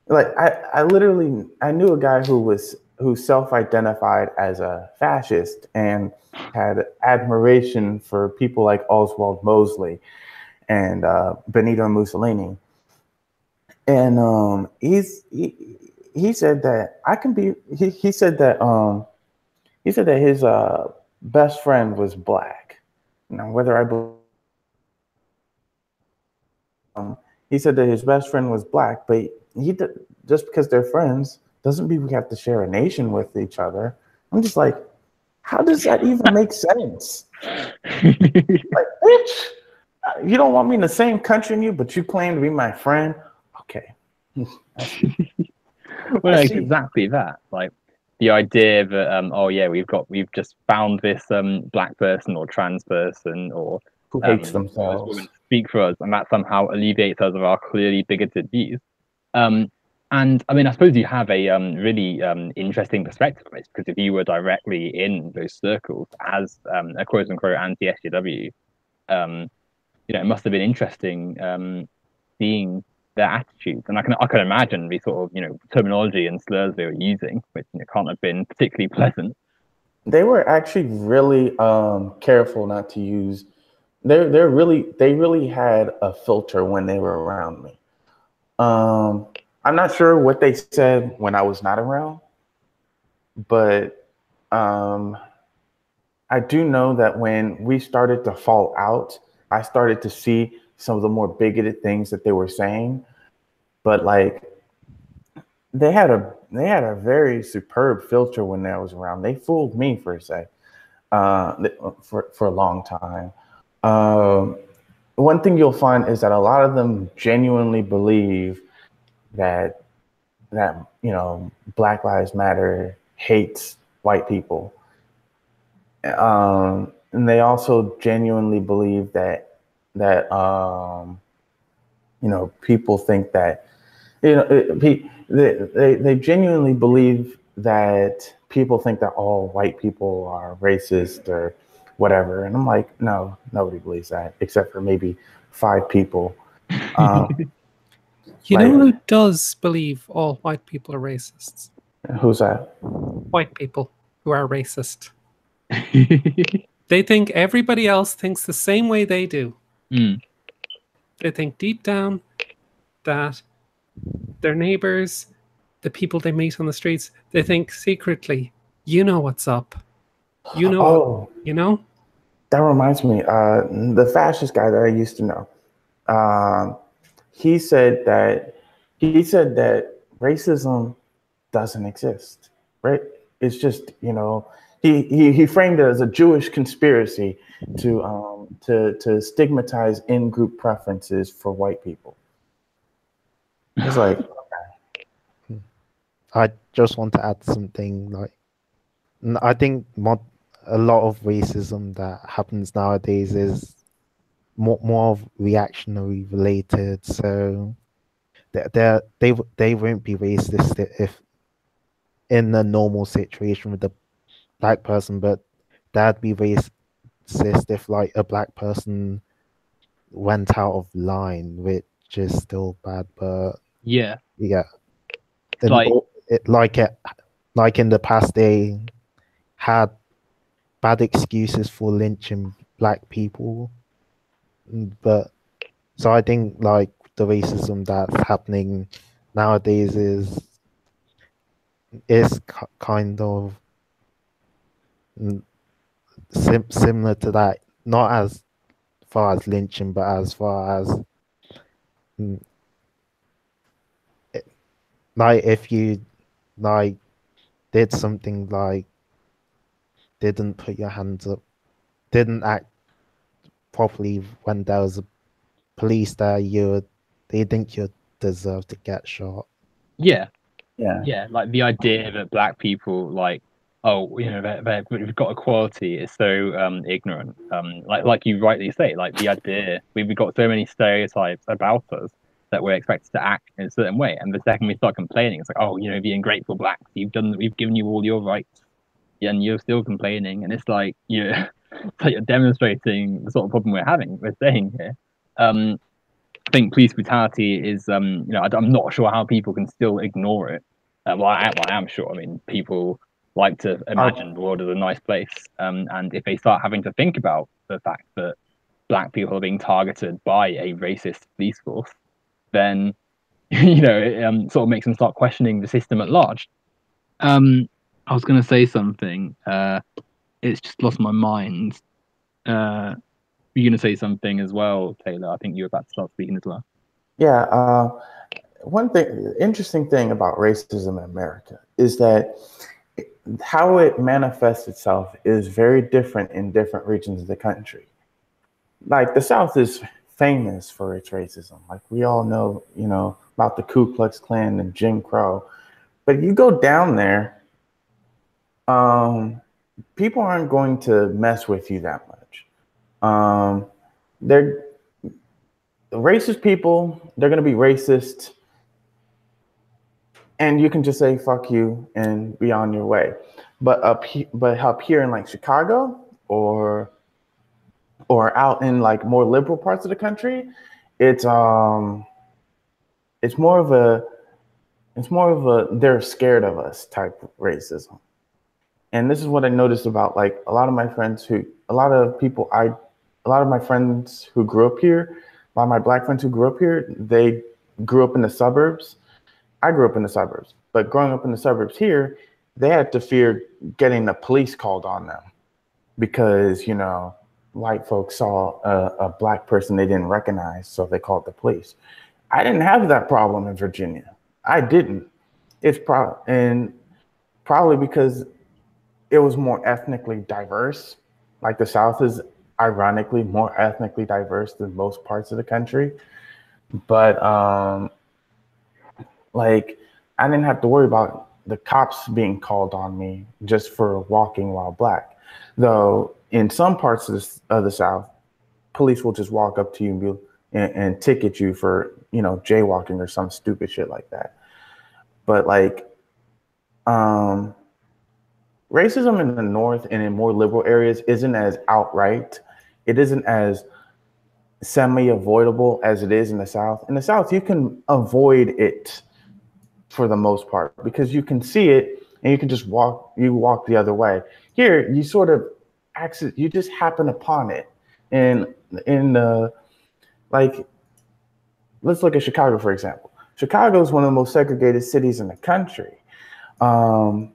like I knew a guy who self-identified as a fascist and had admiration for people like Oswald Mosley and Benito Mussolini. And he said that I can be he said that his best friend was black. Now whether I believe, he said that his best friend was black, but just because they're friends doesn't mean we have to share a nation with each other. I'm just like, how does that even make sense? Like, bitch, you don't want me in the same country and you, but you claim to be my friend. Okay. I see. I well, it's see. exactly that. Like the idea that oh yeah, we've just found this black person or trans person or Who hates this woman themselves. to speak for us, and that somehow alleviates us of our clearly bigoted views. Um, and I mean, I suppose you have a really interesting perspective on this because if you were directly in those circles as a quote unquote anti SJW, it must have been interesting seeing their attitudes. And I can imagine the sort of terminology and slurs they were using, which can't have been particularly pleasant. They were actually really careful not to use. They really had a filter when they were around me. Um, I'm not sure what they said when I was not around, but um, I do know that when we started to fall out, I started to see some of the more bigoted things that they were saying. But like they had a very superb filter when I was around. They fooled me for a sec, for a long time. Um, One thing you'll find is that a lot of them genuinely believe that Black Lives Matter hates white people, and they also genuinely believe that people think that they genuinely believe that people think that all white people are racist or whatever, and I'm like, no, nobody believes that except for maybe 5 people. Um, You know like, who does believe all white people are racists? who's that? White people who are racist. They think everybody else thinks the same way they do. Mm. They think deep down that their neighbors, the people they meet on the streets, they think secretly, you know what's up. You know, Oh, you know? that reminds me. The fascist guy that I used to know. Um, he said that racism doesn't exist, right? It's just, he framed it as a Jewish conspiracy to stigmatize in-group preferences for white people. It's like, I just want to add something. Like, I think a lot of racism that happens nowadays is more of reactionary related. So they won't be racist if in a normal situation with a black person, but that'd be racist if like a black person went out of line, which is still bad. But Yeah, yeah, it's like like in the past they had bad excuses for lynching black people, but so I think like the racism that's happening nowadays is kind of similar to that, not as far as lynching, but as far as mm, like if you like did something like didn't put your hands up, didn't act properly when there was a police there, they think you deserve to get shot. yeah, yeah, yeah, like the idea that black people like, oh, we've got equality is so ignorant. Like you rightly say, like the idea we've got so many stereotypes about us that we're expected to act in a certain way, and the second we start complaining, it's like, oh, the ungrateful blacks, we've given you all your rights, and you're still complaining, and it's like it's like you're demonstrating the sort of problem we're saying here. I think police brutality is, I'm not sure how people can still ignore it. Well, I am sure. I mean, people like to imagine the world as a nice place, and if they start having to think about the fact that black people are being targeted by a racist police force, then it sort of makes them start questioning the system at large. I was going to say something. It's just lost my mind. You're going to say something as well, Taylor. I think you're about to start speaking as well. yeah. One interesting thing about racism in America is that how it manifests itself is very different in different regions of the country. Like the South is famous for its racism. Like we all know, about the Ku Klux Klan and Jim Crow. But you go down there, people aren't going to mess with you that much. They're racist people. They're going to be racist, and you can just say "fuck you" and be on your way. But up here in like Chicago or out in like more liberal parts of the country, it's more of a they're scared of us type of racism. And this is what I noticed about like a lot of my friends a lot of my friends who grew up here, a lot of my black friends who grew up here, they grew up in the suburbs. I grew up in the suburbs, but growing up in the suburbs here, they had to fear getting the police called on them because, white folks saw a black person they didn't recognize, so they called the police. I didn't have that problem in Virginia. I didn't. It's probably because it was more ethnically diverse. Like the South is ironically more ethnically diverse than most parts of the country. But like I didn't have to worry about the cops being called on me just for walking while black. Though in some parts of the South, police will just walk up to you and ticket you for, jaywalking or some stupid shit like that. But like, racism in the North and in more liberal areas isn't as outright. It isn't as semi-avoidable as it is in the South. In the South, you can avoid it for the most part because you can see it and you can just walk the other way. Here, you sort of you just happen upon it. And like, let's look at Chicago, for example. Chicago is one of the most segregated cities in the country. The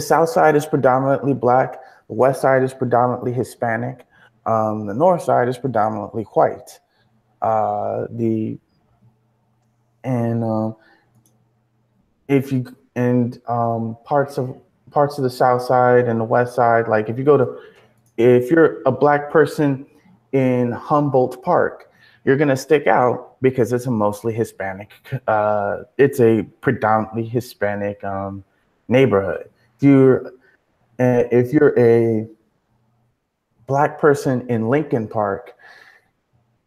South Side is predominantly black. The West Side is predominantly Hispanic. The North Side is predominantly white. if you and parts of the South Side and the West Side, like if you're a black person in Humboldt Park, you're gonna stick out because it's a mostly Hispanic. It's a predominantly Hispanic neighborhood. If you're a black person in Lincoln Park,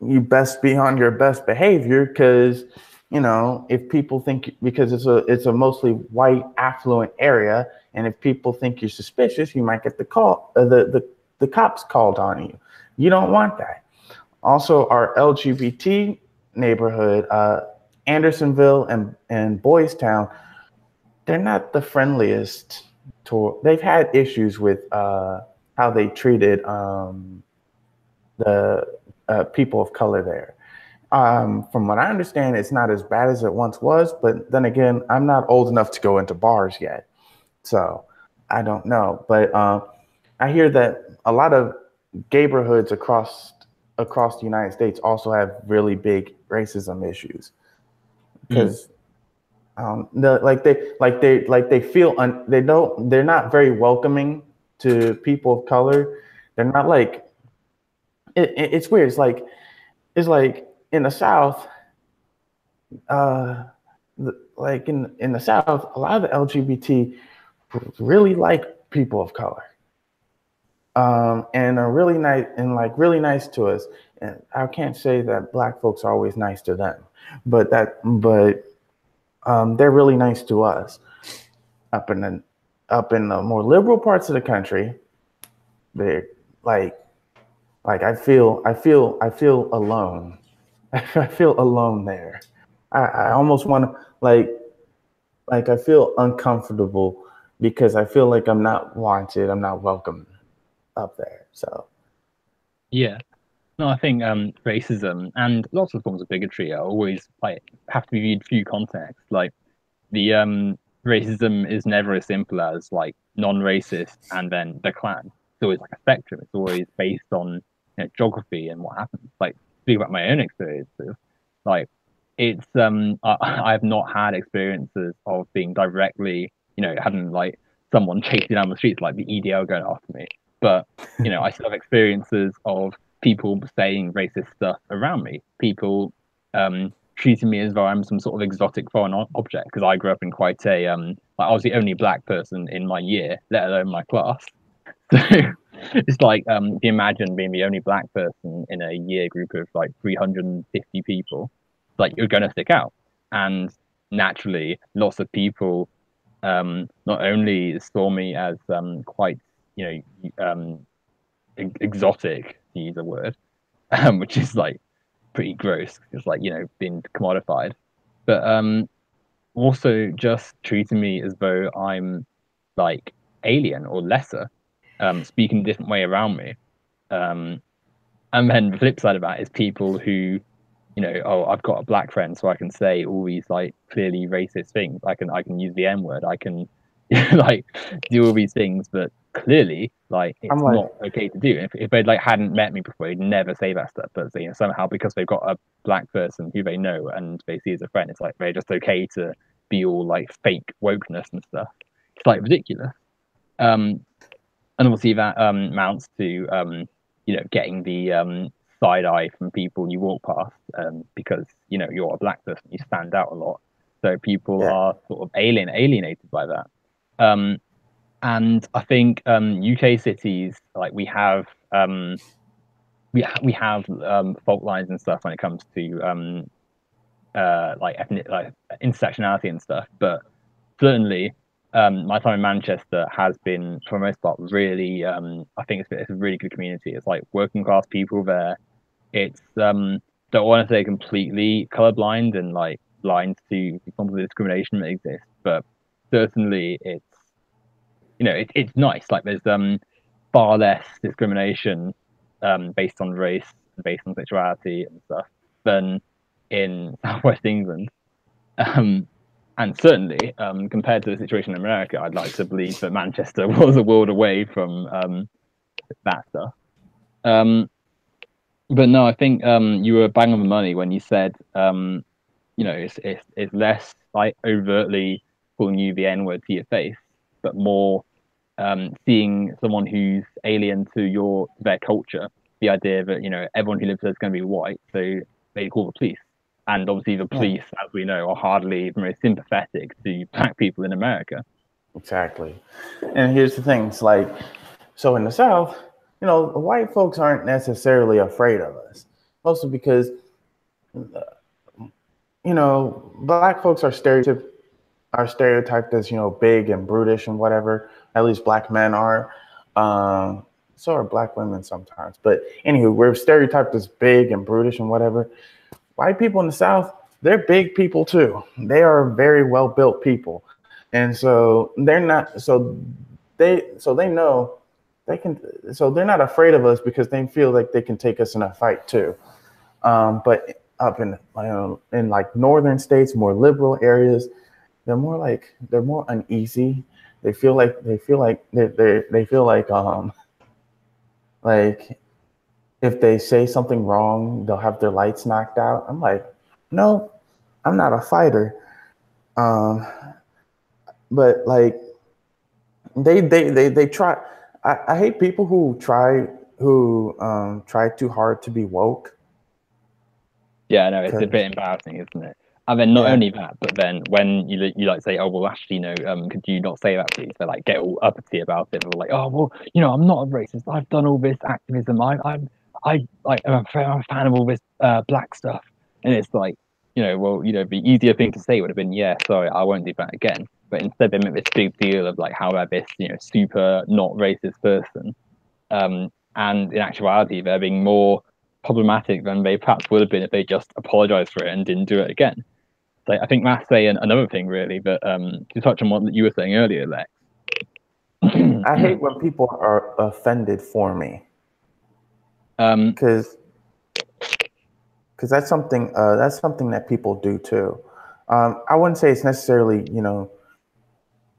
you best be on your best behavior because if people think because it's a mostly white affluent area, and if people think you're suspicious, you might get the cops called on you. You don't want that. Also, our LGBT neighborhood, Andersonville and Boys Town, they're not the friendliest. They've had issues with how they treated the people of color there. From what I understand, it's not as bad as it once was, but then again, I'm not old enough to go into bars yet, so I don't know. But I hear that a lot of neighborhoods across the United States also have really big racism issues because they feel they're not very welcoming to people of color. They're not like it's weird. It's like in the South, uh, in the South, a lot of the LGBT really like people of color, and are really nice to us. And I can't say that black folks are always nice to them, but they're really nice to us. Up in the more liberal parts of the country, they're I feel alone. I feel alone there. I almost want to I feel uncomfortable because I feel like I'm not wanted. I'm not welcome up there. So Yeah. No, I think racism and lots of forms of bigotry are always like have to be viewed through context. Like the racism is never as simple as like non-racist and then the Klan. It's always like a spectrum. It's always based on geography and what happens. Like speak about my own experiences. Like it's I've not had experiences of being directly having like someone chasing down the streets like the EDL going after me. But I still have experiences of people saying racist stuff around me. People treating me as though I'm some sort of exotic foreign object because I grew up in quite a like I was the only black person in my year, let alone my class. So it's like if you imagine being the only black person in a year group of like 350 people, like you're gonna stick out. And naturally, lots of people not only saw me as quite exotic, to use a word, which is like pretty gross. It's like being commodified, but also just treating me as though I'm like alien or lesser, speaking a different way around me. Um, and then the flip side of that is people who, oh, I've got a black friend, so I can say all these like clearly racist things. I can use the N word. I can like do all these things, but clearly like I'm it's like, not okay to do. If they like hadn't met me before, they'd never say that stuff. But somehow because they've got a black person who they know and they see as a friend, it's like they're just okay to be all like fake wokeness and stuff. It's like ridiculous. Um, and obviously that mounts to getting the side eye from people you walk past because you're a black person, you stand out a lot, so people yeah, are sort of alienated by that. And I think UK cities, like we have fault lines and stuff when it comes to like ethnic like intersectionality and stuff, but certainly my time in Manchester has been for the most part really I think it's a really good community. It's like working class people there. It's don't want to say completely colorblind and like blind to some of the discrimination that exists, but certainly it's nice. Like there's far less discrimination based on race and based on sexuality and stuff than in Southwest England. Um, and certainly, compared to the situation in America, I'd like to believe that Manchester was a world away from that stuff. Um, but no, I think you were bang on the money when you said, it's less like overtly calling you the N-word to your face, but more seeing someone who's alien to their culture. The idea that, you know, everyone who lives there is going to be white, so they call the police. And obviously the police, as we know, are hardly the most sympathetic to black people in America. Exactly. And here's the thing. It's like, so in the South, you know, white folks aren't necessarily afraid of us. Mostly because, you know, black folks are stereotyped as, you know, big and brutish and whatever. At least black men are. So are black women sometimes. But anywho, we're stereotyped as big and brutish and whatever. White people in the South, they're big people too. They are very well built people. And so they're not, they know they can, so they're not afraid of us because they feel like they can take us in a fight too. But up in like northern states, more liberal areas, they're more uneasy. They feel like like if they say something wrong, they'll have their lights knocked out. I'm like, no, I'm not a fighter. But like they try. I hate people who try too hard to be woke. Yeah, no, it's a bit embarrassing, isn't it? And then not only that, but then when you like say, oh well, actually, no, could you not say that, please? They like get all uppity about it. They're like, oh well, you know, I'm not a racist. I've done all this activism. I'm a fan of all this black stuff. And it's like, you know, well, you know, the easier thing to say would have been, yeah, sorry, I won't do that again. But instead, they make this big deal of like how they're this, you know, super not racist person. And in actuality, they're being more problematic than they perhaps would have been if they just apologized for it and didn't do it again. So I think that's another thing, really. But to touch on what you were saying earlier, Lex. I hate when people are offended for me. Because that's something that people do too. I wouldn't say it's necessarily, you know,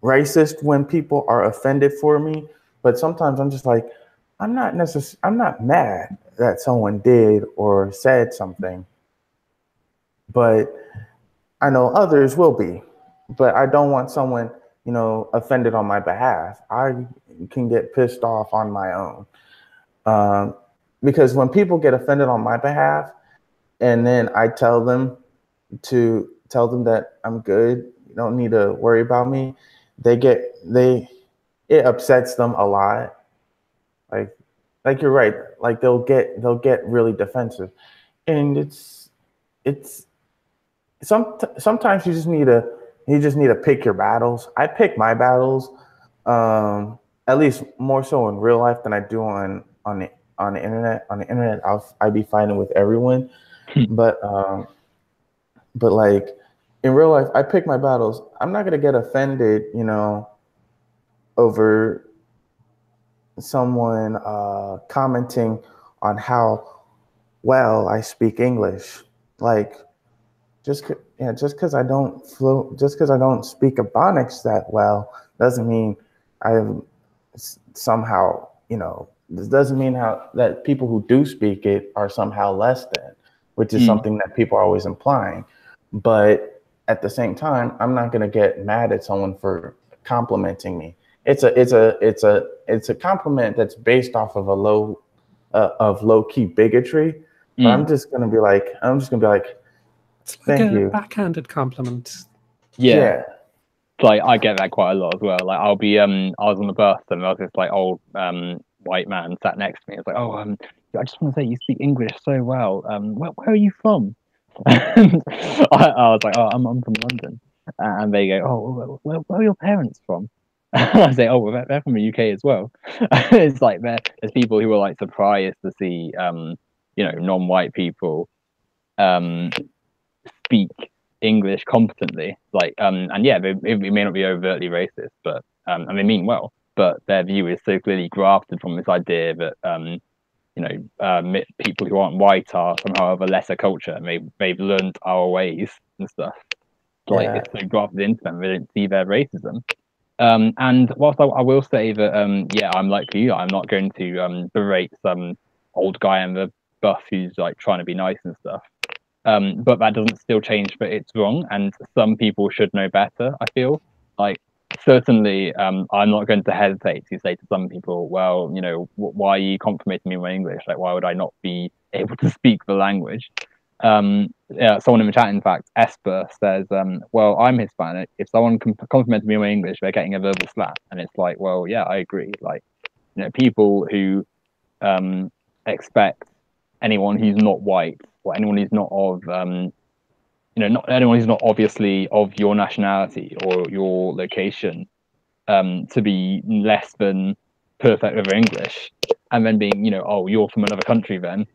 racist when people are offended for me, but sometimes I'm just like, I'm not mad that someone did or said something, but I know others will be. But I don't want someone, you know, offended on my behalf. I can get pissed off on my own. Because when people get offended on my behalf, and then I tell them that I'm good, you don't need to worry about me, it upsets them a lot. Like you're right. Like they'll get really defensive, and sometimes you just need to pick your battles. I pick my battles, at least more so in real life than I do on the internet. On the internet, I'd be fighting with everyone, but like in real life, I pick my battles. I'm not gonna get offended, you know, over someone commenting on how well I speak English. Like just because I don't speak Ebonics that well doesn't mean I somehow, you know, this doesn't mean that people who do speak it are somehow less than, which is something that people are always implying. But at the same time, I'm not going to get mad at someone for complimenting me. It's a compliment that's based off of low key bigotry. But I'm just gonna be like, it's like thank you. Backhanded compliment. Yeah. Like I get that quite a lot as well. Like I'll be I was on the bus and there was this like old white man sat next to me. It's like, oh I just want to say you speak English so well. Where are you from? I was like, oh, I'm from London. And they go, oh, where are your parents from? I say, oh, well, they're from the UK as well. It's like there's people who are like surprised to see you know, non-white people speak English competently. Like and yeah, it may not be overtly racist, but and they mean well, but their view is so clearly grafted from this idea that you know, people who aren't white are somehow of a lesser culture, and they've learned our ways and stuff. Like it's so grafted into them, they don't see their racism. And whilst I will say that yeah, I'm like you, I'm not going to berate some old guy on the bus who's like trying to be nice and stuff. But that doesn't still change that it's wrong, and some people should know better, I feel. like certainly I'm not going to hesitate to say to some people, well, you know, why are you complimenting me on my English? Like, why would I not be able to speak the language? Yeah, someone in the chat, in fact, Esper says, well, I'm Hispanic. If someone complimented me on my English, they're getting a verbal slap. And it's like, well, yeah, I agree. Like, you know, people who expect anyone who's not white or anyone who's not of you know, not anyone who's not obviously of your nationality or your location to be less than perfect with English, and then being, you know, oh, you're from another country then.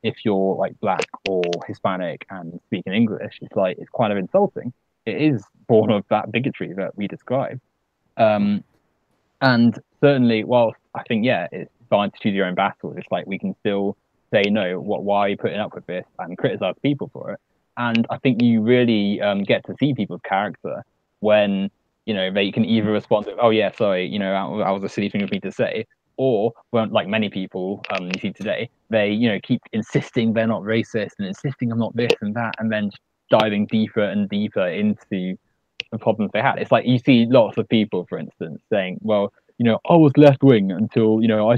If you're like black or Hispanic and speaking English, it's like, it's kind of insulting. It is born of that bigotry that we describe. And certainly, whilst I think, yeah, it's fine to choose your own battles, it's like we can still say, no, why are you putting up with this, and criticize people for it. And I think you really get to see people's character when, you know, they can either respond with, oh yeah, sorry, you know, that was a silly thing of me to say, or when, like many people you see today, they, you know, keep insisting they're not racist and insisting I'm not this and that, and then diving deeper and deeper into the problems they had. It's like you see lots of people, for instance, saying, well, you know, I was left wing until, you know, I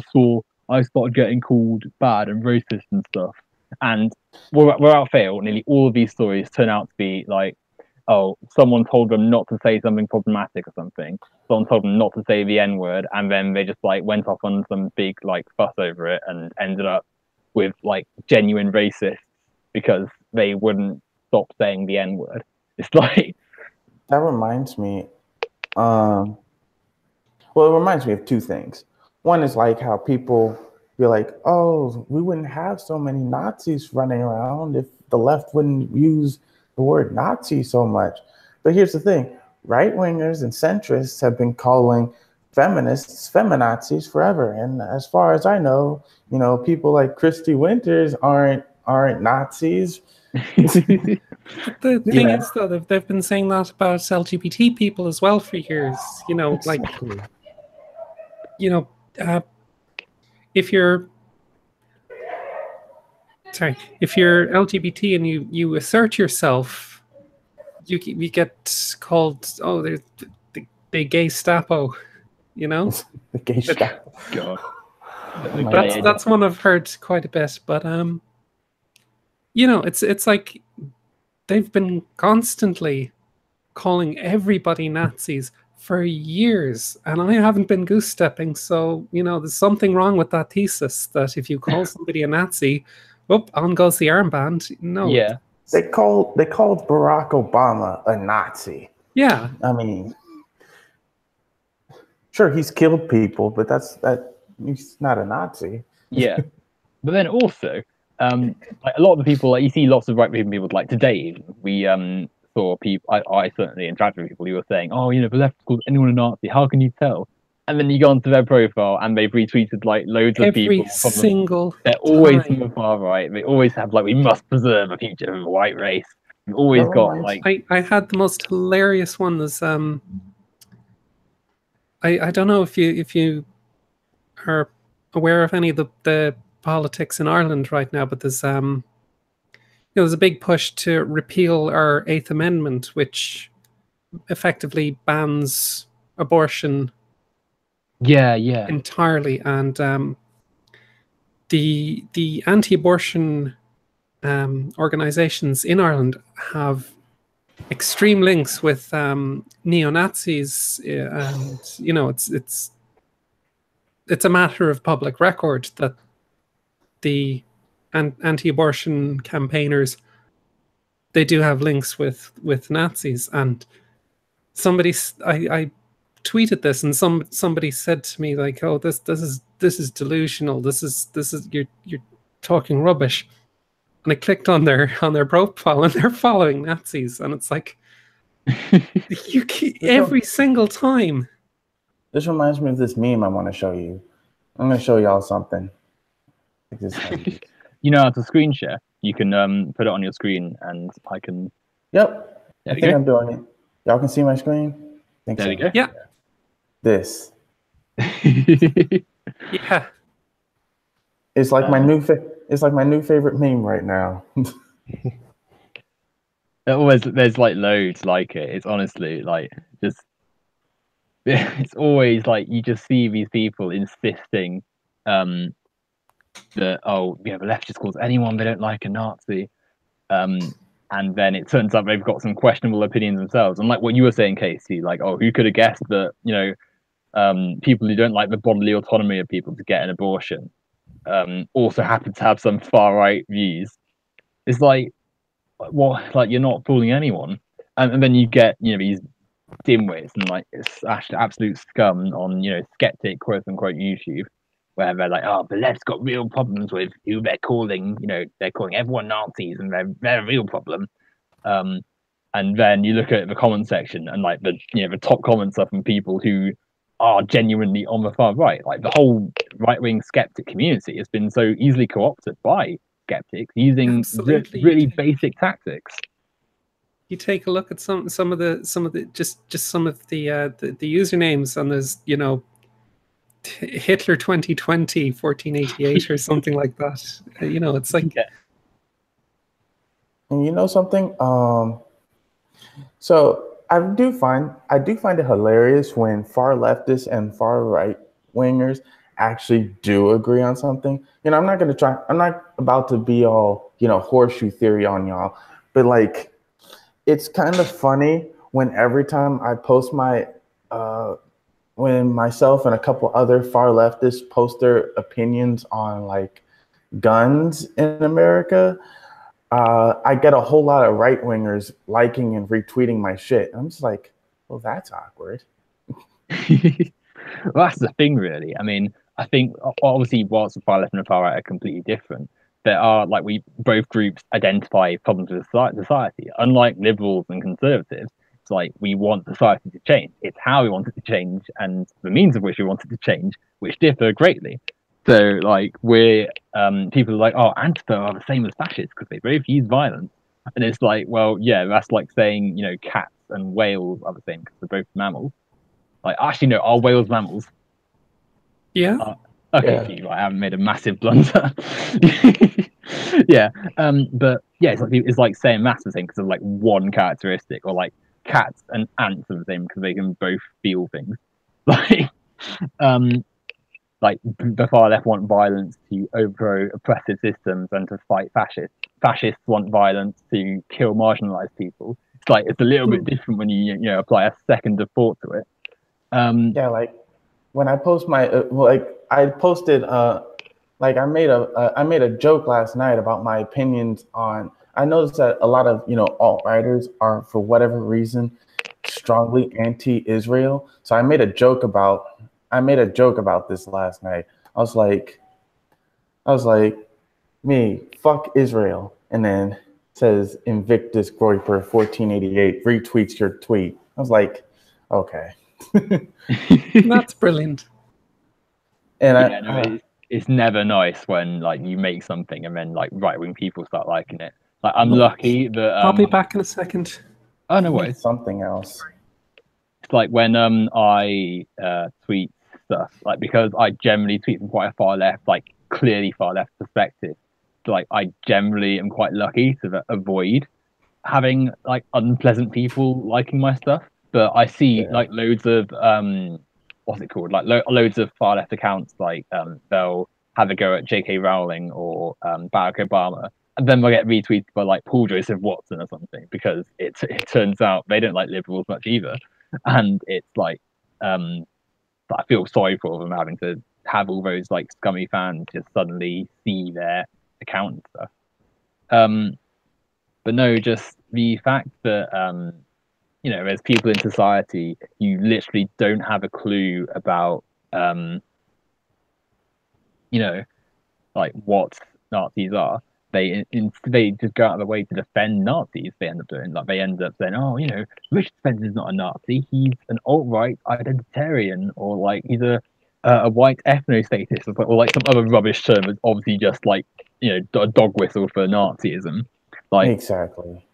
started getting called bad and racist and stuff. And without fail, nearly all of these stories turn out to be like, oh, someone told them not to say something problematic or something. Someone told them not to say the N word, and then they just like went off on some big like fuss over it and ended up with like genuine racists because they wouldn't stop saying the N word. It's like, that reminds me. Well, it reminds me of two things. One is like how people be like, oh, we wouldn't have so many Nazis running around if the left wouldn't use the word Nazi so much. But here's the thing, right wingers and centrists have been calling feminists feminazis forever. And as far as I know, you know, people like Christy Winters aren't Nazis. The thing is, though, they've been saying that about LGBT people as well for years. You know, like, you know, if you're LGBT and you assert yourself, you get called, oh, they're the gay stapo, you know. The gay stapo. God. That's one I've heard quite a bit, but you know, it's like they've been constantly calling everybody Nazis for years, and I haven't been goose stepping. So, you know, there's something wrong with that thesis that if you call somebody a Nazi, whoop, on goes the armband. No. Yeah. They called Barack Obama a Nazi. Yeah. I mean, sure, he's killed people, but he's not a Nazi. Yeah. But then also, like a lot of the people, like you see lots of right-wing people, like today, we saw people, I certainly interacted with people who were saying, oh, you know, the left calls anyone a Nazi, how can you tell? And then you go onto their profile and they've retweeted like loads of people. Every single they're always time. from the far right. They always have like, we must preserve a future of a white race. We've always got like... I had the most hilarious one was, I don't know if you are aware of any of the politics in Ireland right now, but there's there's a big push to repeal our Eighth Amendment, which effectively bans abortion. Yeah. Entirely, and the anti-abortion organizations in Ireland have extreme links with neo-Nazis, and you know, it's a matter of public record that the anti-abortion campaigners, they do have links with Nazis. And I tweeted this, and somebody said to me like, oh, this is delusional, this is you're talking rubbish. And I clicked on their profile, and they're following Nazis, and it's like, every single time. This reminds me of this meme I want to show you. I'm going to show y'all something. You know how to screen share? You can put it on your screen, and I can... Yep. I think I'm doing it. Y'all can see my screen? There we go. Yeah. This. Yeah. It's like my new favorite meme right now. There's like loads like it. It's honestly like just it's always like you just see these people insisting that, oh, you know, the left just calls anyone they don't like a Nazi. And then it turns out they've got some questionable opinions themselves. And like what you were saying, Casey, like, oh, who could have guessed that, you know, people who don't like the bodily autonomy of people to get an abortion also happen to have some far right views. It's like, well, like you're not fooling anyone. And then you get, you know, these dimwits and like it's actually absolute scum on, you know, skeptic quote unquote YouTube, where they're like, oh, the left's got real problems with who they're calling, you know, they're calling everyone Nazis and they're a real problem. And then you look at the comment section and like the, you know, the top comments are from people who are genuinely on the far right. Like the whole right-wing skeptic community has been so easily co-opted by skeptics using Absolutely. really basic tactics. You take a look at some of the just some of the usernames, and there's, you know, Hitler 2020 1488 or something like that. You know, it's like, Yeah. And you know something? So I do find it hilarious when far leftists and far right wingers actually do agree on something. You know, I'm not about to be all, you know, horseshoe theory on y'all, but like it's kind of funny when every time I post my when myself and a couple other far leftists post their opinions on like guns in America, I get a whole lot of right wingers liking and retweeting my shit. I'm just like, well, that's awkward. Well, that's the thing, really. I mean, I think obviously, whilst the far left and the far right are completely different, there are like both groups identify problems with society. Unlike liberals and conservatives, it's like we want society to change. It's how we want it to change and the means of which we want it to change, which differ greatly. So, like, we're people are like, oh, Antifa are the same as fascists because they both use violence, and it's like, well, yeah, that's like saying, you know, cats and whales are the same because they're both mammals. Like, actually, no, are whales mammals? yeah. Okay, Yeah. phew, I haven't made a massive blunder. Yeah, but yeah, it's like saying that's the same because of like one characteristic, or like cats and ants are the same because they can both feel things. Like, um, like the far left want violence to overthrow oppressive systems and to fight fascists. Fascists want violence to kill marginalized people. It's like it's a little bit different when you know apply a second of thought to it. Yeah, like when I post my like I posted like I made a joke last night about my opinions on. I noticed that a lot of, you know, alt-righters are, for whatever reason, strongly anti-Israel. So I made a joke about this last night. I was like, me, fuck Israel, and then says Invictus Groiper 1488 retweets your tweet. I was like, okay. That's brilliant. And Yeah, no, it's never nice when like you make something and then like right wing people start liking it. Like I'm lucky that I'll be back in a second. oh no way. something else. It's like when I tweet stuff, like because I generally tweet from quite a far left, like clearly far left perspective. So, like I generally am quite lucky to avoid having like unpleasant people liking my stuff. But I see like loads of what's it called? Like loads of far left accounts, like they'll have a go at J.K. Rowling or Barack Obama, and then they'll get retweeted by like Paul Joseph Watson or something because it turns out they don't like liberals much either, and it's like I feel sorry for them having to have all those like scummy fans just suddenly see their account and stuff. But no, just the fact that you know, there's people in society you literally don't have a clue about, you know, like what Nazis are. They just go out of the way to defend Nazis. They end up doing like they end up saying, oh, you know, Richard Spencer's not a Nazi. He's an alt-right identitarian, or like he's a white ethno-statist, or like some other rubbish term that's obviously just like, you know, a dog whistle for Nazism. Like Exactly.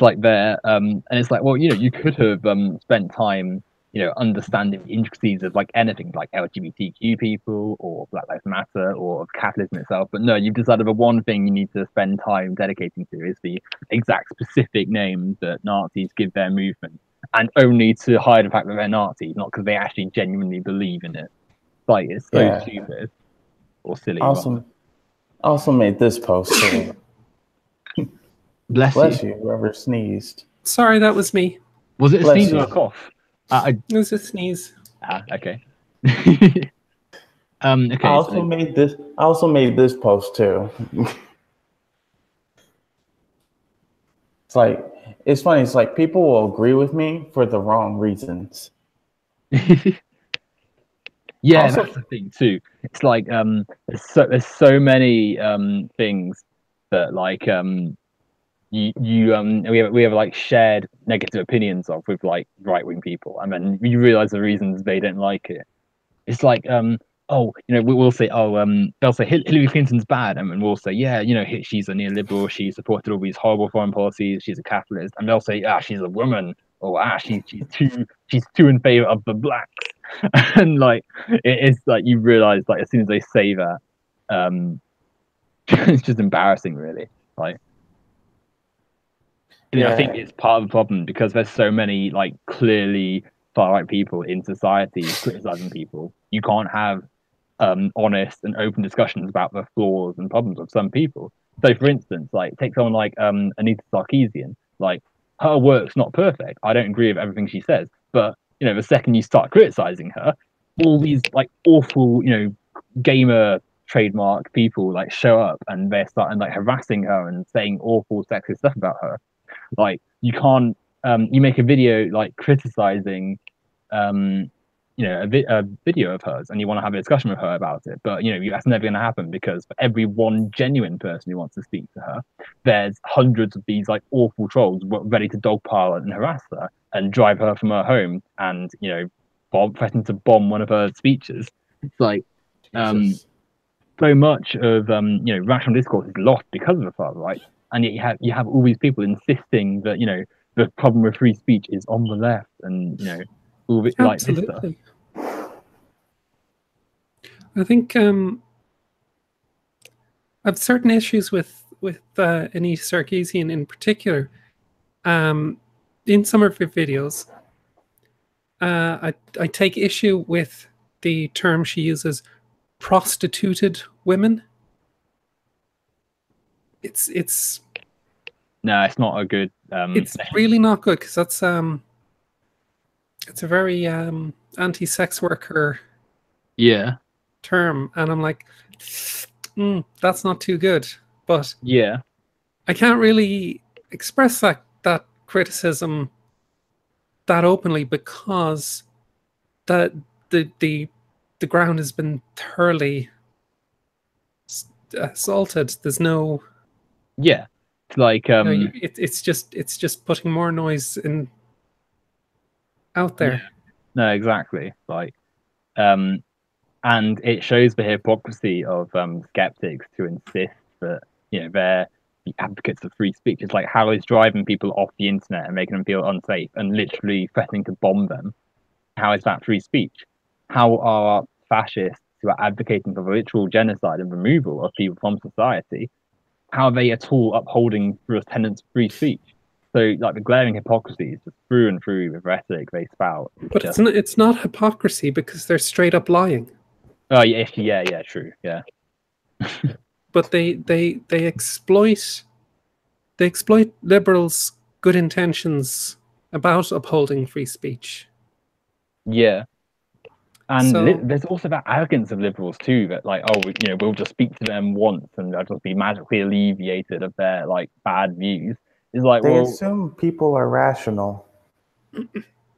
like there and it's like, well, you know, you could have spent time, you know, understanding the intricacies of like anything like LGBTQ people or Black Lives Matter or capitalism itself, but no, you've decided the one thing you need to spend time dedicating to is the exact specific name that Nazis give their movement, and only to hide the fact that they're Nazis, not because they actually genuinely believe in it. Like, it's so Yeah. stupid or silly. Also, also made this post too. Bless Bless you. you, whoever sneezed. Sorry, that was me. Was it a Bless sneeze or you. a cough? It was a sneeze. Okay. I Okay. also made this. I also made this post too. It's funny. It's like people will agree with me for the wrong reasons. Yeah, Also, that's the thing too. It's like there's so many things that like we have like shared negative opinions of with like right wing people, and then you realize the reasons they don't like it. It's like oh, we'll say, oh, they'll say Hillary Clinton's bad, and then we'll say, yeah, she's a neoliberal, she supported all these horrible foreign policies, she's a capitalist, and they'll say, she's a woman, or she's too in favor of the blacks. And like it's like you realize, like, as soon as they say that, it's just embarrassing, really. Like, I think it's part of the problem because there's so many like clearly far right people in society criticizing people. You can't have honest and open discussions about the flaws and problems of some people. So, for instance, like take someone like Anita Sarkeesian. Like, her work's not perfect. I don't agree with everything she says, but the second you start criticizing her, all these like awful, gamer trademark people like show up and they're starting like harassing her and saying awful sexist stuff about her. Like, you can't you make a video like criticizing a video of hers, and you want to have a discussion with her about it, but that's never going to happen, because for every one genuine person who wants to speak to her, there's hundreds of these like awful trolls ready to dogpile and harass her and drive her from her home, and threaten to bomb one of her speeches. It's like so much of rational discourse is lost because of the far right, and yet you have all these people insisting that the problem with free speech is on the left, and all like Absolutely. This stuff. I think I have certain issues with Anita Sarkeesian in particular. In some of her videos, I take issue with the term she uses, prostituted women. It's no, it's not a good. It's really not good, because that's it's a very anti-sex worker term, and I'm like, that's not too good. But I can't really express that criticism that openly, because the ground has been thoroughly assaulted. There's no it's like it's just putting more noise in out there. No, exactly. Like and it shows the hypocrisy of skeptics to insist that they're the advocates of free speech. It's like, how is driving people off the internet and making them feel unsafe and literally threatening to bomb them, how is that free speech? How are fascists who are advocating for the literal genocide and removal of people from society, how are they at all upholding the tenets of free speech? So, like, the glaring hypocrisy is just through and through with rhetoric they spout. But it's not hypocrisy, because they're straight up lying. Oh yeah, true, yeah. But they exploit liberals' good intentions about upholding free speech. Yeah. And there's also that arrogance of liberals too, that like, oh, we'll just speak to them once and they'll just be magically alleviated of their like bad views. It's like, they assume people are rational.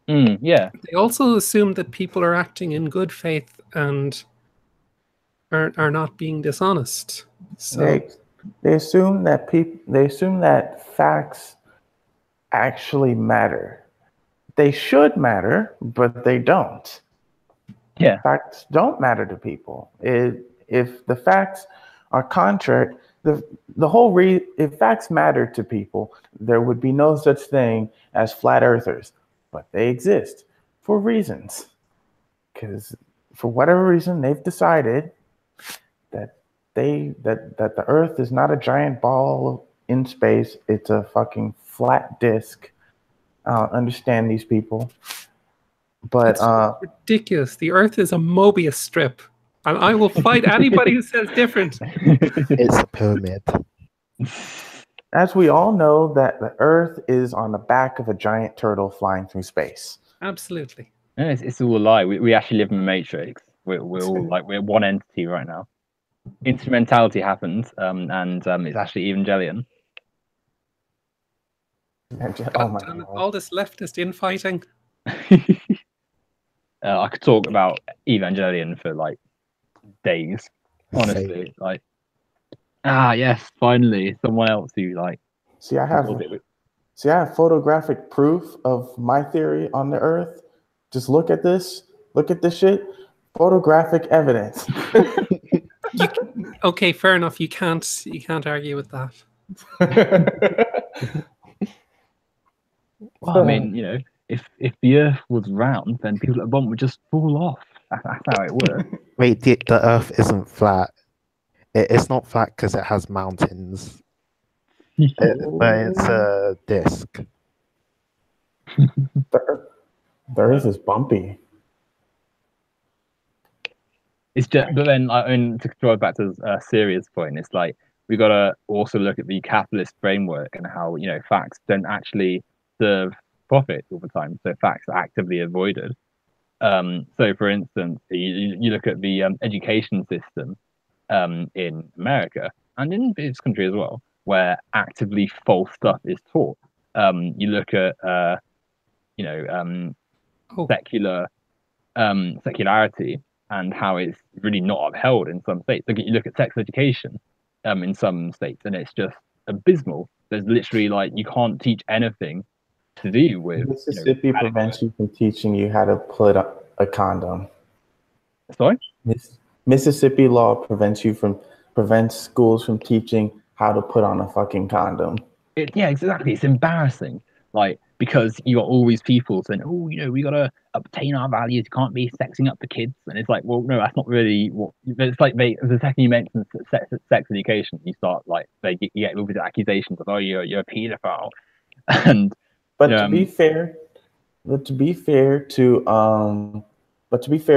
Yeah. They also assume that people are acting in good faith and are not being dishonest. So they assume that facts actually matter. They should matter, but they don't. Yeah. Facts don't matter to people. If the facts are contrary, if facts matter to people, there would be no such thing as flat earthers. But they exist for reasons. Because for whatever reason, they've decided that the earth is not a giant ball in space. It's a fucking flat disc I don't understand these people. But It's ridiculous. The Earth is a Mobius strip, and I will fight anybody who says different. It's a pyramid. as we all know, that the Earth is on the back of a giant turtle flying through space. Absolutely. No, it's all a lie. We actually live in a matrix. We're all like we're one entity right now. Instrumentality happens, and it's actually Evangelion. Oh my Damn it, God. all this leftist infighting. I could talk about Evangelion for like days, honestly. Like, yes, finally, someone else who like. See, I have photographic proof of my theory on the Earth. Just look at this. Look at this shit. Photographic evidence. Okay, fair enough. You can't argue with that. Well, I mean, you know, if the Earth was round, then people at the bottom would just fall off. That's how it works. Wait, the Earth isn't flat. It's not flat because it has mountains. But it's a disc. The Earth is bumpy. It's just, but then I mean, to throw it back to a serious point, it's like we got to also look at the capitalist framework and how, you know, facts don't actually serve profit all the time. So facts are actively avoided. So, for instance, you look at the education system in America and in this country as well, where actively false stuff is taught. You look at secularity and how it's really not upheld in some states. Like you look at sex education in some states, and it's just abysmal. There's literally like you can't teach anything to do with. Mississippi prevents you from teaching you how to put a condom. Sorry? Mississippi law prevents schools from teaching how to put on a fucking condom. Yeah, exactly. It's embarrassing. Like, because you got all these people saying, oh, you know, we got to obtain our values. You can't be sexing up the kids. And it's like, well, no, that's not really what. It's like the second you mention sex education, you start like, you get all these accusations of, oh, you're a paedophile. And but to be fair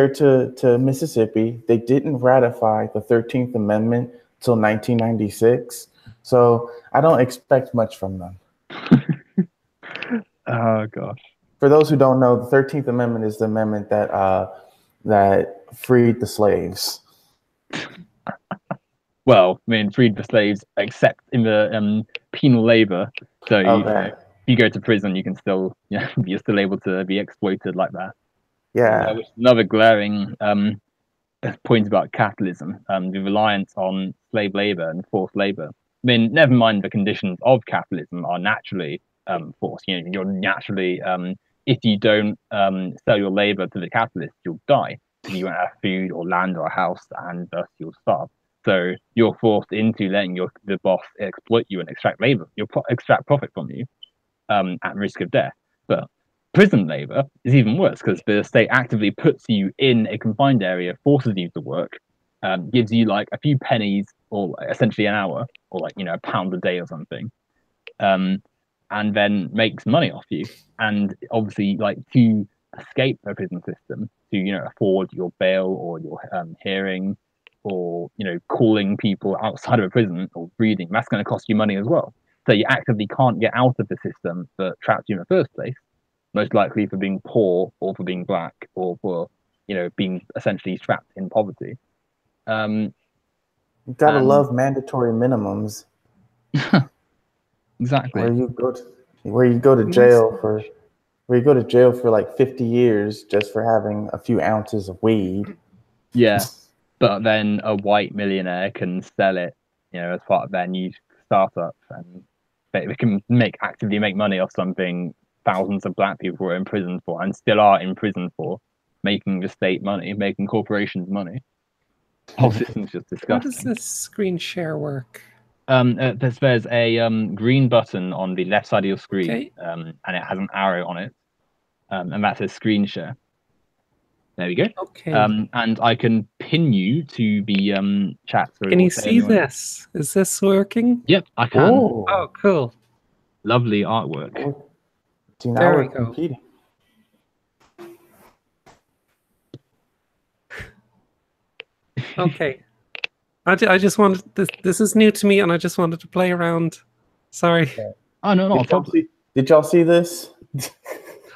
to Mississippi, they didn't ratify the 13th Amendment till 1996. So I don't expect much from them. Oh gosh. For those who don't know, the 13th Amendment is the amendment that freed the slaves. Well, I mean, freed the slaves, except in the penal labor. So if you go to prison, you can still, you're still able to be exploited like that. Yeah. Which is another glaring point about capitalism, the reliance on slave labor and forced labor. I mean, never mind the conditions of capitalism are naturally forced. You know, you're naturally, if you don't sell your labor to the capitalists, you'll die. You won't have food or land or a house, and thus you'll starve. So you're forced into letting the boss exploit you and extract labor. Extract profit from you at risk of death. But prison labor is even worse because the state actively puts you in a confined area, forces you to work, gives you like a few pennies or essentially an hour or like, a pound a day or something, and then makes money off you. And obviously, like, to escape the prison system, to afford your bail or your hearing or calling people outside of a prison or reading, that's going to cost you money as well. So you actively can't get out of the system that trapped you in the first place, most likely for being poor or for being black or for being essentially trapped in poverty. You gotta love mandatory minimums. Exactly. Where you go to jail for like 50 years just for having a few ounces of weed. Yeah, but then a white millionaire can sell it, as part of their new startup, and they can actively make money off something thousands of black people were in prison for and still are in prison for, making the state money, making corporations money. The whole system's just disgusting. How does this screen share work? There's a green button on the left side of your screen, okay. And it has an arrow on it, and that says screen share. There we go. Okay. And I can pin you to the chat. Can you see this? Is this working? Yep, I can. Oh, cool. Lovely artwork. See, now There we're we go. competing. Okay. I just wanted this is new to me, and I just wanted to play around. Sorry. Oh no, not a problem. Did y'all see this?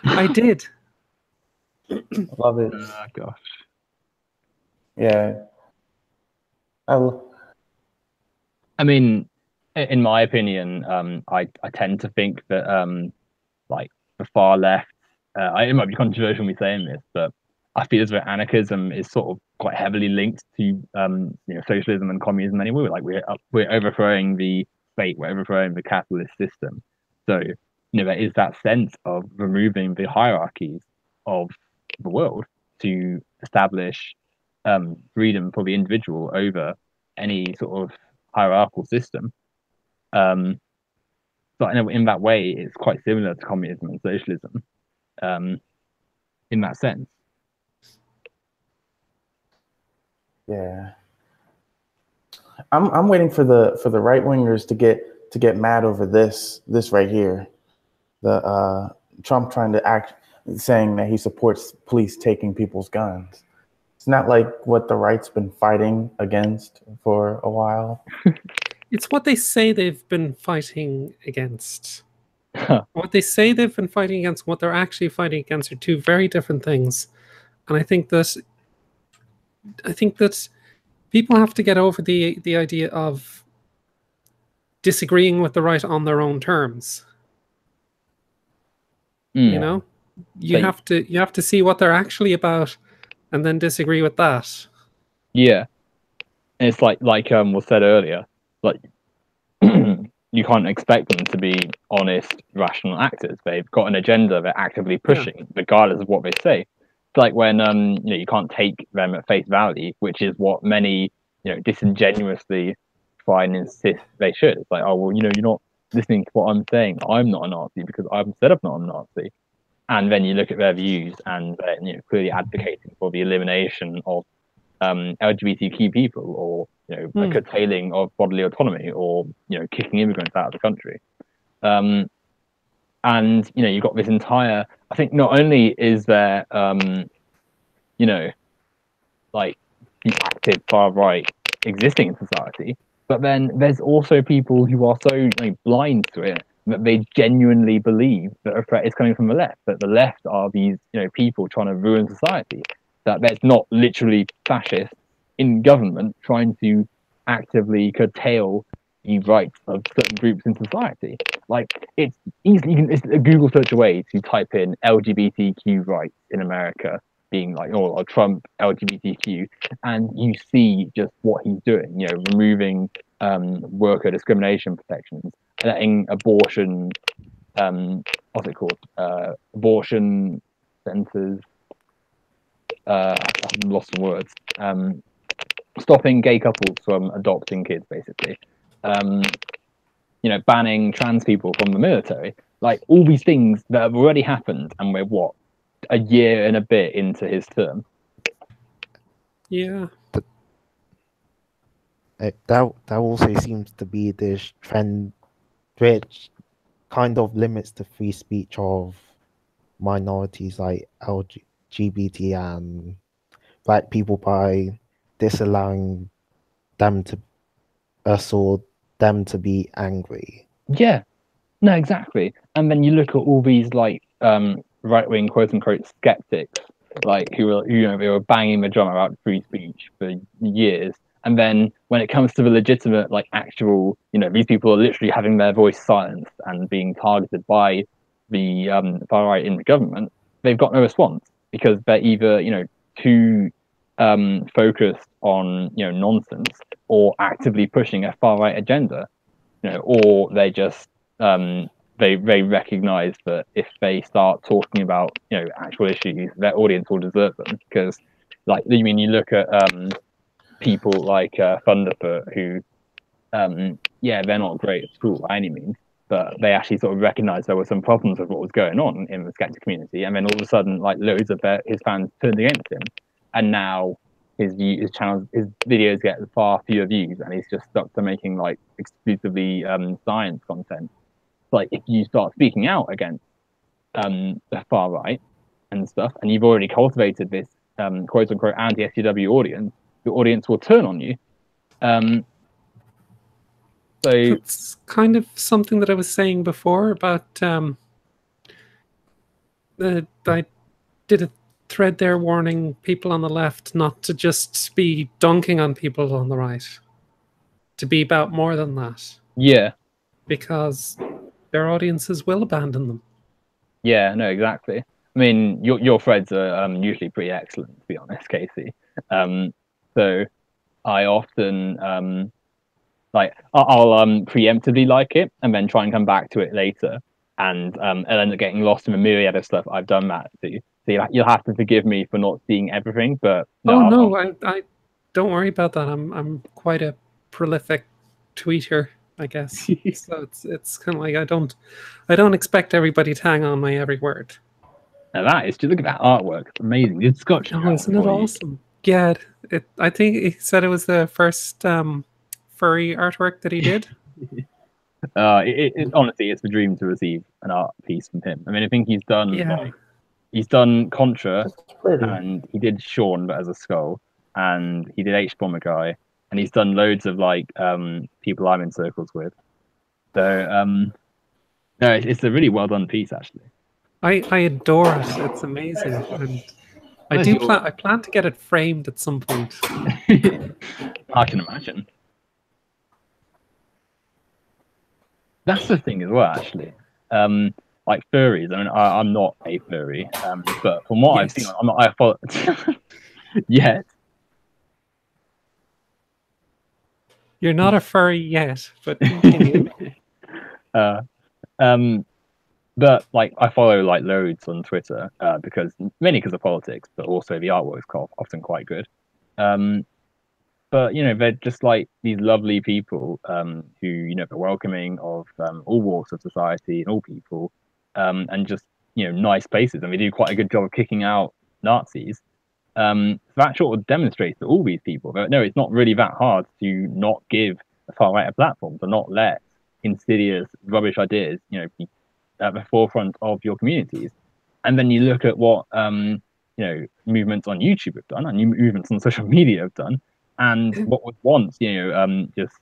I did. Love it. Oh gosh. Yeah. I mean, in my opinion, I tend to think that like the far left, it might be controversial me saying this, but I feel as though anarchism is sort of quite heavily linked to socialism and communism anyway. Like we're overthrowing the state, we're overthrowing the capitalist system. So there is that sense of removing the hierarchies of the world to establish freedom for the individual over any sort of hierarchical system. So I know in that way, it's quite similar to communism and socialism, in that sense. Yeah. I'm waiting for the right wingers to get mad over this right here. The Trump trying to act saying that he supports police taking people's guns. It's not like what the right's been fighting against for a while. It's what they say they've been fighting against. What they say they've been fighting against, what they're actually fighting against, are two very different things. And I think that people have to get over the idea of disagreeing with the right on their own terms. You know, you have to see what they're actually about, and then disagree with that. Yeah, and it's like was said earlier, like you can't expect them to be honest, rational actors. They've got an agenda they're actively pushing, regardless of what they say. It's like when you can't take them at face value, which is what many disingenuously try and insist they should. It's like, oh well, you're not listening to what I'm saying. I'm not a Nazi because I've said I'm not a Nazi. And then you look at their views, and they're clearly advocating for the elimination of LGBTQ people, or a curtailing of bodily autonomy, or kicking immigrants out of the country. And you've got this entire. I think not only is there like the active far right existing in society, but then there's also people who are so blind to it that they genuinely believe that a threat is coming from the left, that the left are these people trying to ruin society, that there's not literally fascists in government trying to actively curtail the rights of certain groups in society. Like, it's easy, it's a Google search away to type in LGBTQ rights in America, being like, or Trump LGBTQ, and you see just what he's doing, removing worker discrimination protections, letting abortion, what's it called? Abortion centers, I've lost some words, stopping gay couples from adopting kids, basically. Banning trans people from the military, like all these things that have already happened, and we're a year and a bit into his term. Yeah. That also seems to be this trend which kind of limits the free speech of minorities like LGBT and black people by disallowing them to us or them to be angry. Yeah, no, exactly. And then you look at all these like right-wing quote unquote skeptics, like who were they were banging the drum about free speech for years, and then when it comes to the legitimate, like actual, these people are literally having their voice silenced and being targeted by the far right in the government, they've got no response because they're either too focused on nonsense, or actively pushing a far right agenda, or they just they recognize that if they start talking about actual issues, their audience will desert them. Because you look at people like Thunderfoot, who they're not great at school by any means, but they actually sort of recognized there were some problems with what was going on in the skeptic community, and then all of a sudden loads of his fans turned against him, and now his videos get far fewer views, and he's just stuck to making exclusively science content. Like, if you start speaking out against the far right and stuff, and you've already cultivated this quote unquote anti-SJW audience, your audience will turn on you. So That's kind of something that I was saying before about I did a thread there warning people on the left not to just be dunking on people on the right, to be about more than that, yeah, because their audiences will abandon them. yeah, no, exactly. I mean, your threads are usually pretty excellent, to be honest, Casey. So I often like I'll preemptively like it and then try and come back to it later, and I'll end up getting lost in a myriad of stuff I've done that to. So you'll have to forgive me for not seeing everything, but no, Oh no, I don't worry about that. I'm quite a prolific tweeter, I guess. So it's kind of like I don't expect everybody to hang on my every word. now that is just look at that artwork, it's amazing. It's Scotch. Oh, isn't it awesome? Yeah, I think he said it was the first furry artwork that he did. Honestly, it's a dream to receive an art piece from him. I mean, I think he's done Yeah. he's done Contra, That's pretty. and he did Sean, but as a skull, and he did H Bomber Guy, and he's done loads of like people I'm in circles with. So no, it's a really well done piece actually. I adore it. It's amazing. And I plan to get it framed at some point. I can imagine. That's the thing as well, actually. Like furries. I mean, I'm not a furry, but from what I've seen, I'm not. I follow yet. You're not a furry yet, but continue. But like I follow like loads on Twitter because mainly because of politics, but also the artwork's often quite good. But you know, they're just like these lovely people who you know they're welcoming of all walks of society and all people, and just you know nice places, and they do quite a good job of kicking out Nazis. So that sort of demonstrates that all these people, no, it's not really that hard to not give the far right a platform, to not let insidious rubbish ideas, you know, be at the forefront of your communities. And then you look at what you know movements on YouTube have done, and movements on social media have done, and what was once you know just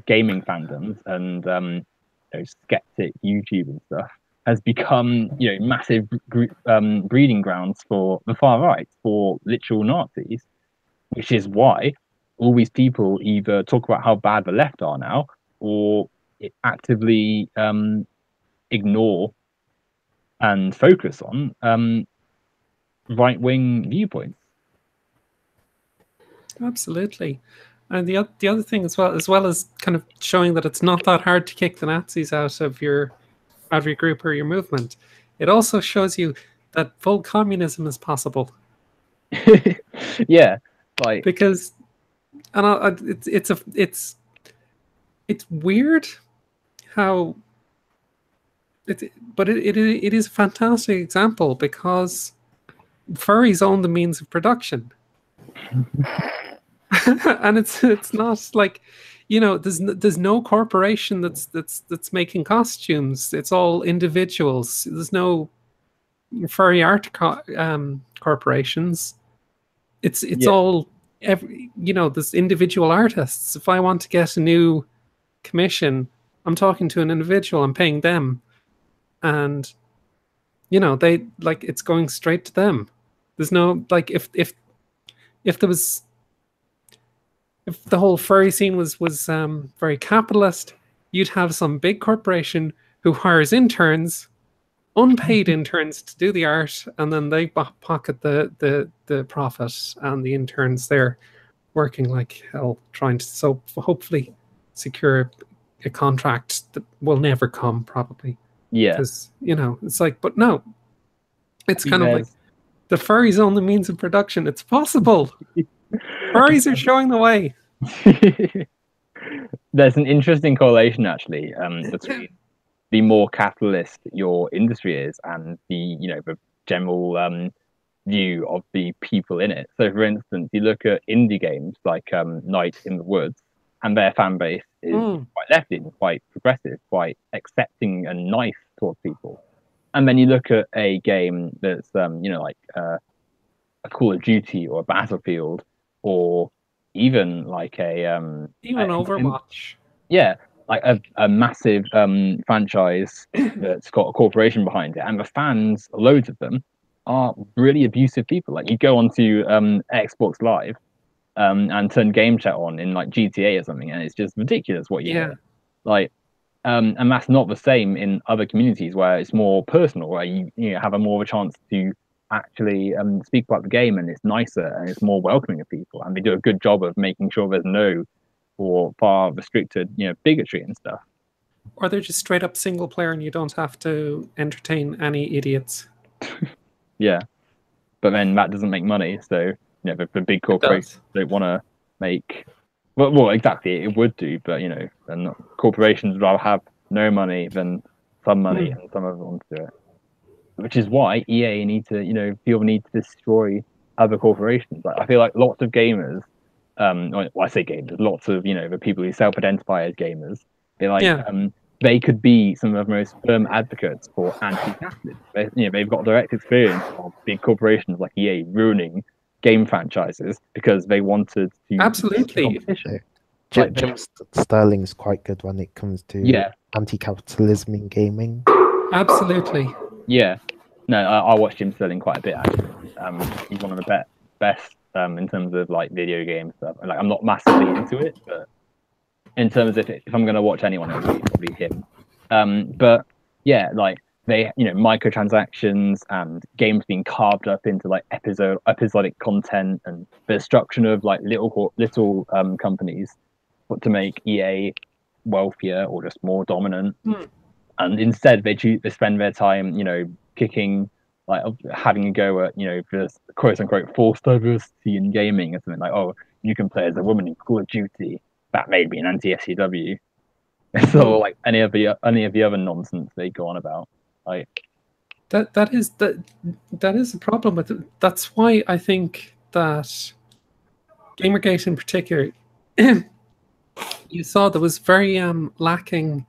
gaming fandoms and you know, skeptic YouTube and stuff has become you know massive breeding grounds for the far right, for literal Nazis, which is why all these people either talk about how bad the left are now or actively ignore and focus on right-wing viewpoints. Absolutely. And the other thing as well as kind of showing that it's not that hard to kick the Nazis out of your group or your movement, it also shows you that full communism is possible. Yeah, like because, and it's weird how but it is a fantastic example because furries own the means of production. And it's not like, you know, there's no corporation that's making costumes. It's all individuals. There's no furry art corporations. It's yeah. all you know, there's individual artists. If I want to get a new commission, I'm talking to an individual, I'm paying them, and you know, they like it's going straight to them. There's no like if there was, if the whole furry scene was very capitalist, you'd have some big corporation who hires interns, unpaid interns, to do the art, and then they pocket the profit, and the interns there working like hell trying to hopefully secure a contract that will never come probably. Yeah, because you know it's like, but no, it's kind of like the furries own the means of production. It's possible. Furries are showing the way. There's an interesting correlation actually between the more capitalist your industry is and the you know the general view of the people in it. So for instance, you look at indie games like Night in the Woods, and their fan base is quite left-leaning, quite progressive, quite accepting and nice towards people. And then you look at a game that's like a Call of Duty or a Battlefield, or even like even Overwatch. Yeah, like a massive franchise that's got a corporation behind it, and the fans, loads of them, are really abusive people. Like you go onto Xbox Live and turn game chat on in like GTA or something, and it's just ridiculous what you hear. Like, and that's not the same in other communities where it's more personal, where you have a more of a chance to actually speak about the game, and it's nicer and it's more welcoming of people, and they do a good job of making sure there's no or far restricted, bigotry and stuff. Or they're just straight up single player and you don't have to entertain any idiots. Yeah. But then that doesn't make money. So, the big corporations don't want to make. Well, exactly, it would do, but, and corporations would rather have no money than some money, and some of them want to do it. Which is why EA need to, feel the need to destroy other corporations. Like, I feel like lots of gamers, well, I say gamers, lots of the people who self-identify as gamers, they could be some of the most firm advocates for anti-capitalist. They've got direct experience of big corporations like EA ruining game franchises because they wanted to absolutely. Jim Sterling's quite good when it comes to anti-capitalism in gaming. Absolutely. Yeah, no, I watched Jim Sterling quite a bit actually. He's one of the best. In terms of like video game stuff, like I'm not massively into it, but in terms of if I'm going to watch anyone, it would be probably him. But yeah, like they, microtransactions and games being carved up into like episodic content, and the destruction of like little companies to make EA wealthier or just more dominant. And instead they spend their time, kicking, like having a go at this quote unquote forced diversity in gaming or something, like, oh, you can play as a woman in Call of Duty, that made me an anti-SCW. So like any of the other nonsense they go on about, like that is a problem with it. That's why I think that Gamergate in particular, you saw there was very lacking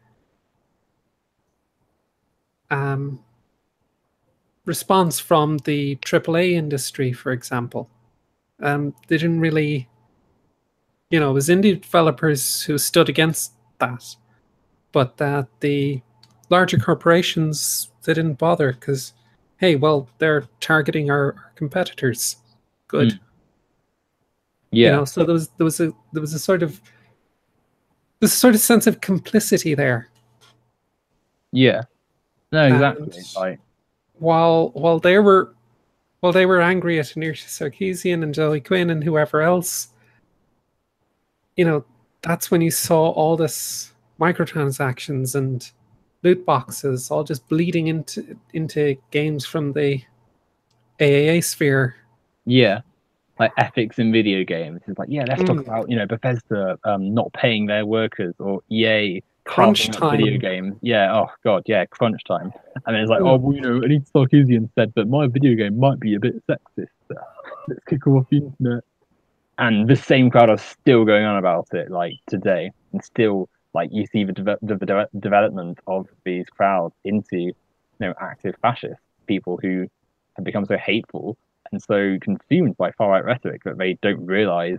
response from the AAA industry, for example. They didn't really, it was indie developers who stood against that, but that the larger corporations, they didn't bother because, hey, well, they're targeting our competitors. Good. Yeah. So there was a sort of sense of complicity there. Yeah. No, exactly. Like, while they were angry at Anir Sarkeesian and Joey Quinn and whoever else, that's when you saw all this microtransactions and loot boxes all just bleeding into games from the AAA sphere. Yeah, like ethics in video games. It's like, let's talk about Bethesda not paying their workers, or EA crunch time video games. Yeah, oh god, yeah, crunch time. And then it's like, oh, well, Anita Sarkeesian said that my video game might be a bit sexist. Let's kick off the internet. And the same crowd are still going on about it, like today, and still, like, you see the development of these crowds into, active fascists, people who have become so hateful and so consumed by far-right rhetoric that they don't realize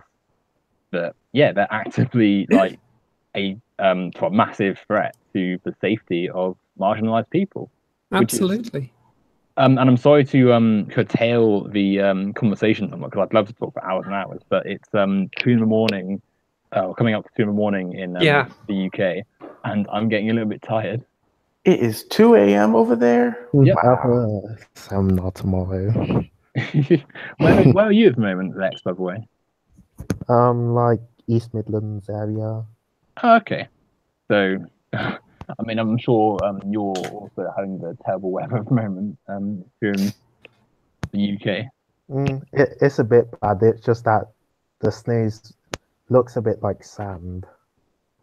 that, they're actively like a massive threat to the safety of marginalized people. Absolutely. And I'm sorry to curtail the conversation somewhat, because I'd love to talk for hours and hours, but it's 2 in the morning, coming up to 2 in the morning in the UK, and I'm getting a little bit tired. It is 2 a.m. over there? Yep. Wow. I'm not tomorrow. Where are you at the moment, Lex, by the way? Like East Midlands area. Oh, okay. So, I mean, I'm sure you're also having the terrible weather at the moment here in the UK. It's a bit bad. It's just that the snow looks a bit like sand.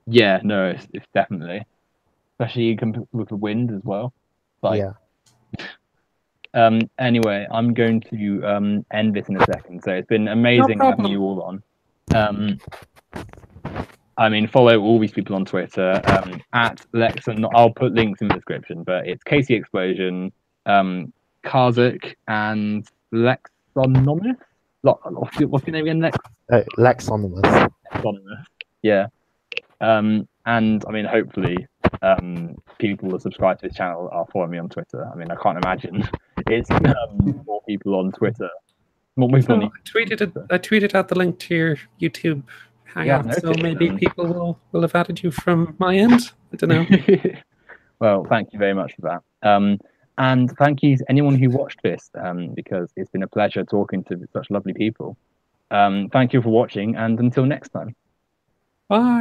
Yeah, no, it's definitely, especially with the wind as well. Like, anyway, I'm going to end this in a second. So it's been amazing having you all on. I mean, follow all these people on Twitter at Lex, and I'll put links in the description. But it's Casey Explosion, Karzik and Lexonomous. What's your name again? Lexonomous. Lexonomous. Yeah. And I mean, hopefully, people that subscribe to this channel are following me on Twitter. I mean, I can't imagine it's more people on Twitter. More people on I tweeted out the link to your YouTube Hangout, so maybe people will have added you from my end. I don't know. Well, thank you very much for that. And thank you to anyone who watched this, because it's been a pleasure talking to such lovely people. Thank you for watching, and until next time. Bye.